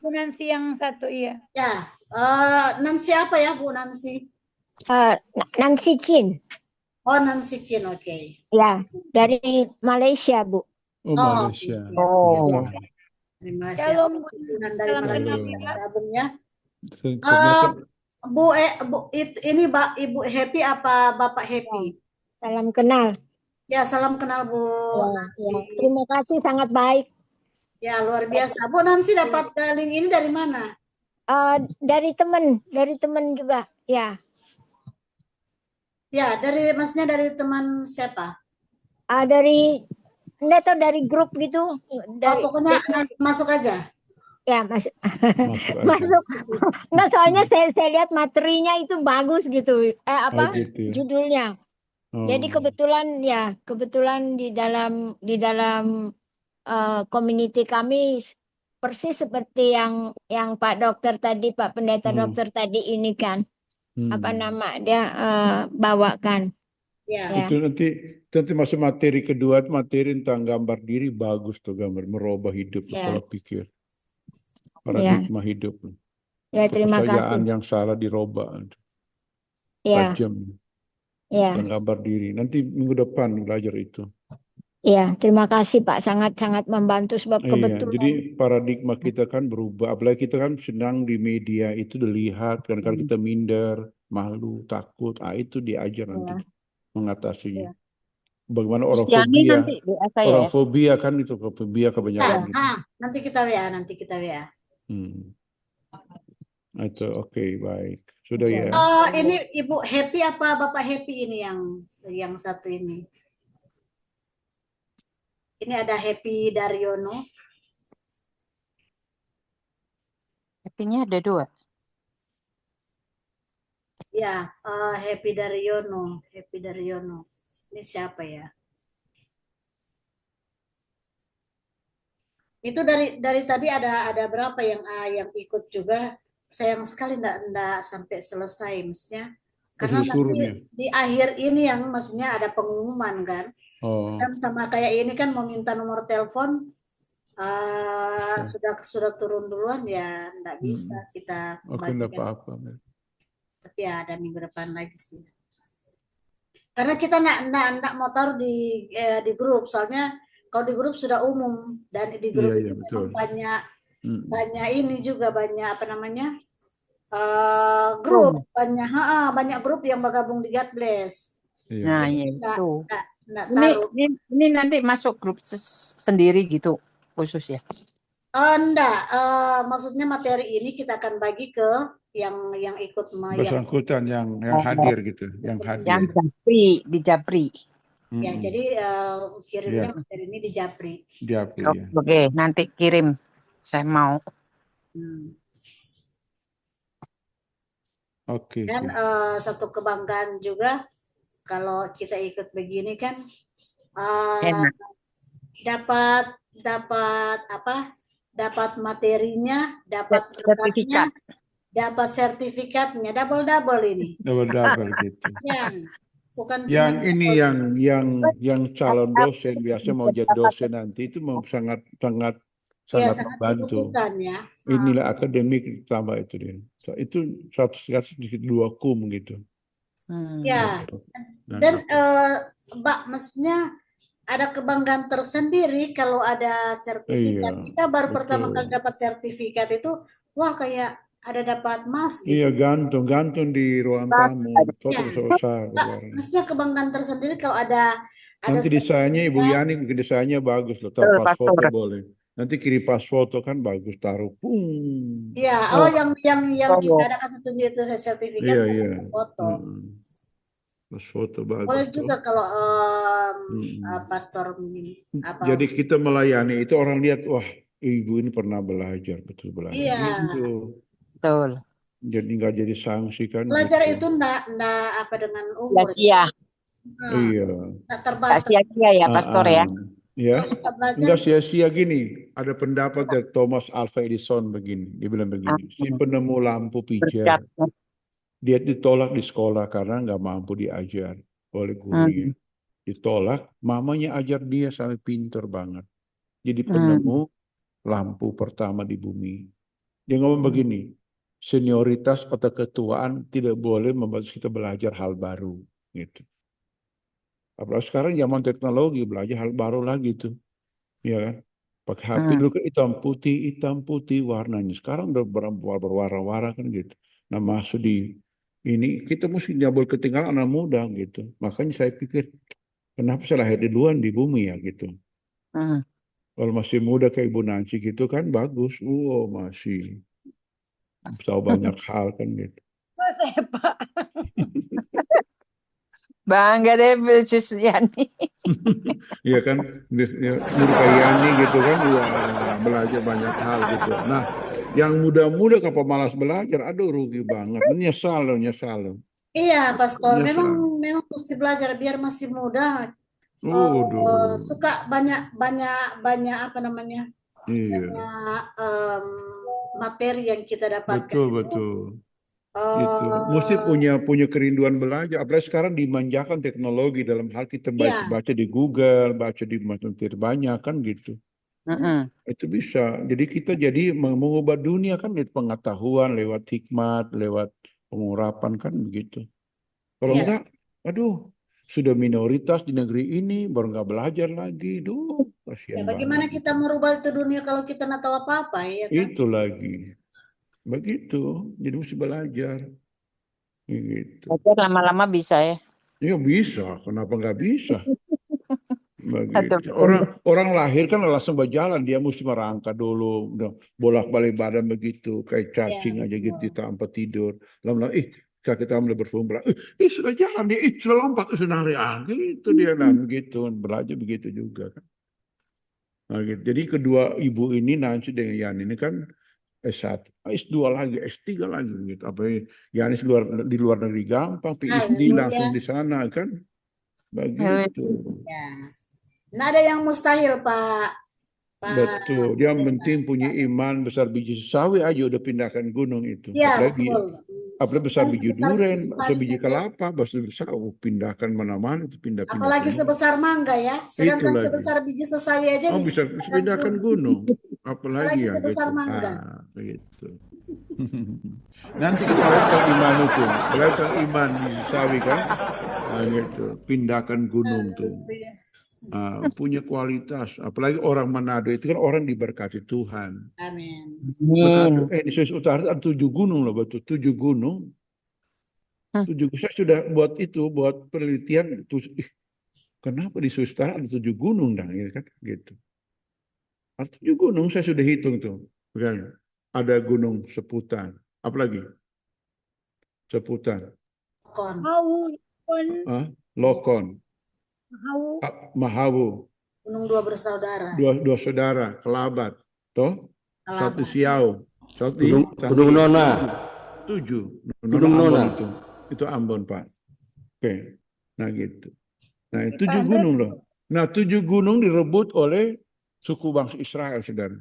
Bu Nancy yang satu iya. Ya, Nancy apa ya Bu Nancy? Nancy Chin. Oh, Nancy Chin, oke. Ya, dari Malaysia, Bu. Oh, Malaysia. Terima kasih. Shalom, dari Malaysia gabung ya. Ini Ibu Happy apa Bapak Happy? Salam kenal. Ya, salam kenal Bu Nancy. Ya. Terima kasih, sangat baik. Ya, luar biasa. Bu Nancy dapat link ini dari mana? Dari teman juga, ya. Ya, maksudnya dari teman siapa? Dari grup gitu. Pokoknya masuk aja. Ya, masuk. Nah, soalnya saya lihat materinya itu bagus gitu. Judulnya. Jadi kebetulan di dalam community kami persis seperti yang Pak Dokter tadi, Pak Pendeta Dokter tadi ini kan, apa nama dia bawakan. Ya. Itu nanti masuk materi kedua, materi tentang gambar diri, bagus tuh, gambar merubah hidup, pola pikir, paradigma hidup. Ya, terima kasih. Kepercayaan yang salah dirubah. Tajam. Tentang gambar diri. Nanti minggu depan belajar itu. Iya, terima kasih Pak. Sangat-sangat membantu sebab kebetulan. Jadi paradigma kita kan berubah. Apalagi kita kan senang di media itu dilihat. Kan kalau kita minder, malu, takut. Itu diajar nanti mengatasinya. Bagaimana orang fobia. Orang fobia kan itu. Fobia kebanyakan. Gitu. Nanti kita WA. Itu oke, baik. Sudah ya. Ini Ibu Happy apa Bapak Happy ini yang satu ini? Ini ada Happy Daryono. Happy-nya ada 2. Ya, Happy Daryono. Ini siapa ya? Itu dari tadi ada berapa yang ikut juga. Sayang sekali enggak sampai selesai maksudnya. Karena nanti di akhir ini yang maksudnya ada pengumuman kan. Sama kayak ini kan mau minta nomor telepon sudah turun duluan ya enggak bisa kita bagikan. Apa-apa. Tapi ya ada minggu depan lagi sih. Karena kita enggak mau taruh di grup, soalnya kalau di grup sudah umum dan di grup itu memang banyak ini juga banyak apa namanya grup banyak grup yang bergabung di God Bless. Nah itu. Ini nanti masuk grup sendiri gitu khusus ya? Enggak, maksudnya materi ini kita akan bagi ke yang ikut bersangkutan yang hadir gitu, yang hadir. Yang di Japri. Ya, jadi kirimnya materi ini di Japri. Oke, nanti kirim. Saya mau. Oke. Dan satu kebanggaan juga kalau kita ikut begini kan dapat materinya, dapat sertifikat. Dapat sertifikatnya double ini. Double gitu. Bukan yang ini yang calon dosen biasa mau jadi dosen nanti itu sangat membantu. Ya. Inilah akademik tambah itu dia. Itu 100 sedikit 2 kum gitu. Ya. Dan Mbak, maksudnya ada kebanggaan tersendiri kalau ada sertifikat. Kita baru pertama kali dapat sertifikat itu, wah kayak ada dapat emas gitu. Iya, gantung di ruang tamu. Besar. Maksudnya kebanggaan tersendiri kalau ada nanti desainnya Ibu Yani desainnya bagus loh. Pas foto boleh. Nanti kirim pas foto kan bagus, taruh. Iya, yang kita ada kasih tunjuk itu sertifikat foto. Pas foto bagus. Boleh juga kalau pastor Jadi kita melayani itu orang lihat, wah ibu ini pernah belajar, betul belajar. Iya. Betul. Jadi nggak jadi sanksi kan. Belajar itu enggak apa dengan umur. Iya. Iya. Enggak terbatas. Sia-sia ya, Pastor ya. Ya. Enggak sia-sia gini. Ada pendapat dari Thomas Alva Edison begini. Dia bilang begini. Si penemu lampu pijar. Dia ditolak di sekolah karena nggak mampu diajar oleh gurunya. Ditolak, mamanya ajar dia sampai pinter banget. Jadi penemu lampu pertama di bumi. Dia ngomong begini, senioritas atau ketuaan tidak boleh membuat kita belajar hal baru. Gitu. Apalagi sekarang zaman teknologi, belajar hal baru lagi tuh. Ya kan? Pakai HP dulu kan hitam putih warnanya. Sekarang udah berwarna-warna kan gitu. Nah masuk di ini, kita mesti nyabul ketinggalan anak muda gitu. Makanya saya pikir, kenapa saya lahir duluan di bumi ya gitu. Kalau masih muda kayak Ibu Nancy gitu kan bagus. Masih tahu banyak hal kan gitu. Saya Pak. Bangga deh Sis Yani. Iya kan, murid kayak Yani gitu kan, belajar banyak hal gitu. Nah, yang muda-muda kalau pemalas belajar, aduh rugi banget. Nyesal loh. Iya, Pastor. Memang mesti belajar biar masih muda. suka banyak apa namanya, Iya, banyak materi yang kita dapatkan betul itu. betul. Itu mesti punya kerinduan belajar. Apalagi sekarang dimanjakan teknologi dalam hal kita Iya, baca di Google, baca di materi banyak kan gitu. Itu bisa. Jadi kita jadi mengubah dunia kan lewat pengetahuan, lewat hikmat, lewat pengurapan kan begitu. Kalau Iya. enggak, aduh, sudah minoritas di negeri ini baru nggak belajar lagi. Duh, Ya, kasihan bagaimana banget. kita merubah itu dunia kalau kita nggak tahu apa-apa, ya kan? Itu lagi. Begitu. Jadi mesti belajar. Gitu. Belajar lama-lama bisa ya. Ya bisa, kenapa nggak bisa? Betul, Begitu. betul. Orang lahir kan langsung berjalan, dia mesti merangkak dulu, udah bolak-balik badan begitu, kayak cacing aja gitu tanpa tidur. Lama-lama, kaki tangan udah berfumbar, sudah jalan dia, sudah lompat, sudah nari, gitu dia lah, begitu, belajar begitu juga kan. Nah, gitu. Jadi kedua ibu ini Nancy dengan Yani ini kan S1, S2 lagi, S3 lagi gitu. Apa Yani di luar negeri gampang, PhD langsung di sana kan, begitu. Ya. Nggak ada yang mustahil, Pak. Betul, dia penting punya iman besar biji sawi aja udah pindahkan gunung itu. Iya, Apalagi betul. besar biji duren, besar biji saja. kelapa, besar pindahkan mana-mana itu pindah-pindah. Apalagi sebesar mangga ya, sedangkan sebesar biji sesawi aja bisa pindahkan gunung. Apalagi yang sebesar gitu. mangga. Begitu. Nanti kita lihat iman itu, kelihatan iman biji sawi kan, gitu, pindahkan gunung tuh. Punya kualitas, apalagi orang Manado itu kan orang diberkati Tuhan. Amin. Di Sulawesi Utara ada 7 gunung loh, betul 7 gunung. 7, saya sudah buat penelitian. Kenapa di Sulawesi Utara ada 7 gunung dah, kan gitu. Ada 7 gunung saya sudah hitung tuh. Misalnya, ada Gunung Seputan, apalagi Seputan. Lokon. Mahawu. Gunung Dua Bersaudara. Dua saudara, Kelabat. Toh? Satu Siau. Gunung Nona. 7. Gunung Nona. Itu Ambon, Pak. Oke. Nah gitu. Nah 7 gunung loh. Nah 7 gunung direbut oleh suku bangsa Israel, saudara.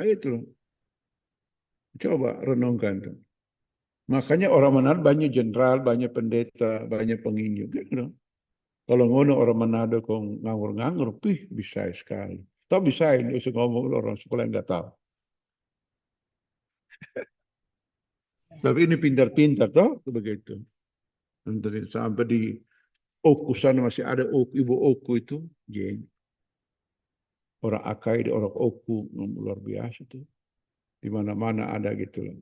Nah, itu loh. Coba renungkan tuh. Makanya orang Manado banyak jenderal, banyak pendeta, banyak penginjil. Gitu. Kalau ngono orang Manado kok nganggur-nganggur, bisa sekali. Tahu bisa ini usah ngomong orang sekolah nggak tahu. Tapi ini pintar-pintar toh begitu. Sampai di Oku sana masih ada ibu Oku itu, orang Akai, orang Oku luar biasa tuh. Di mana-mana ada gitu loh.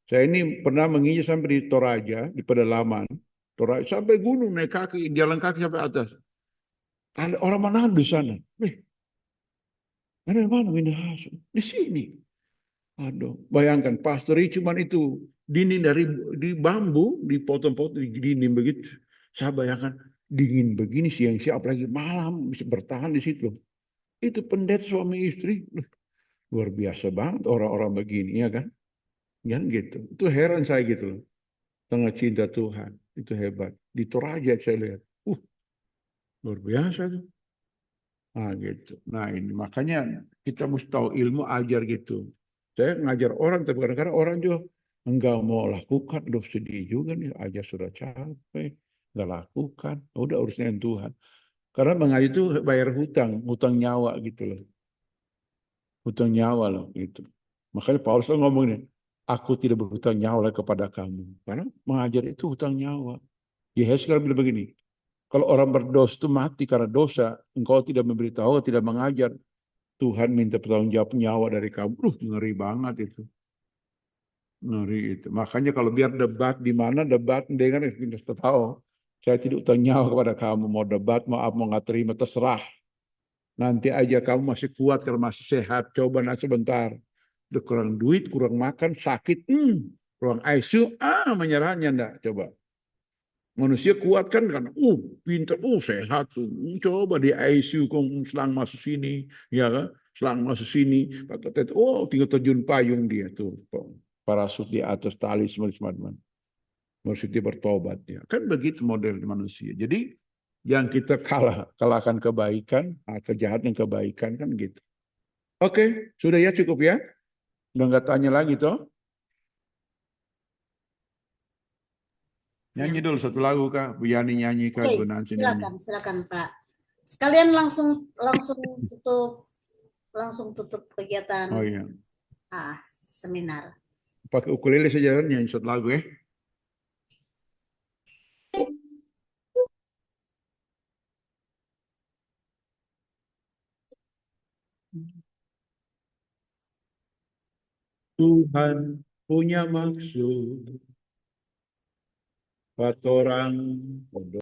Saya ini pernah menginjak sampai di Toraja, di pedalaman. Toraja sampai gunung naik kaki, jalan kaki sampai atas. Ada orang Manado di sana. Ada mana Minahasa? Di sini. Aduh, bayangkan pastor cuma itu dinding di bambu, dipotong-potong di dinding begitu. Saya bayangkan dingin begini siang-siang, apalagi malam bisa bertahan di situ. Itu pendeta suami istri. Luar biasa banget orang-orang begini, ya kan? Kan gitu. Itu heran saya gitu loh. Sangat cinta Tuhan. Itu hebat. Di Toraja saya lihat. Luar biasa tuh. Nah gitu. Nah ini makanya kita mesti tahu ilmu ajar gitu. Saya ngajar orang, tapi kadang-kadang orang juga enggak mau lakukan. Aduh sedih juga nih. Ajar sudah capek. Enggak lakukan. Udah urusan Tuhan. Karena mengajar itu bayar hutang nyawa gitu loh. Hutang nyawa loh gitu. Makanya Paulus ngomong nih, aku tidak berhutang nyawa lagi kepada kamu. Karena mengajar itu hutang nyawa. Yesus sekarang bilang begini, kalau orang berdosa itu mati karena dosa, engkau tidak memberitahu, tidak mengajar, Tuhan minta pertanggungjawab nyawa dari kamu. Ngeri banget itu. Ngeri itu. Makanya kalau biar debat di mana debat dengan kita tahu, saya tidak hutang nyawa kepada kamu. Mau debat, mau apa, mau nggak terima, terserah. Nanti aja kamu masih kuat karena masih sehat. Coba nanti sebentar. Udah kurang duit, kurang makan, sakit, kurang ICU, menyerahnya enggak. Coba. Manusia kuat kan pintar, sehat tuh. Coba di ICU selang masuk sini, ya kan? Selang masuk sini, tinggal terjun payung dia tuh, parasut di atas tali semacam. Maksudnya bertobat ya. Kan begitu model manusia. Jadi Yang kita kalahkan kebaikan, kejahatan kebaikan kan gitu. Oke, sudah ya, cukup ya. Udah nggak tanya lagi toh. Nyanyi dulu satu lagu Kak, Bu Yani nyanyi Kak, Oke, Bu Nancy nyanyi. silakan Pak. Sekalian langsung tutup kegiatan Oh iya. seminar. Pakai ukulele saja nyanyi satu lagu ya. Tuhan punya maksud buat orang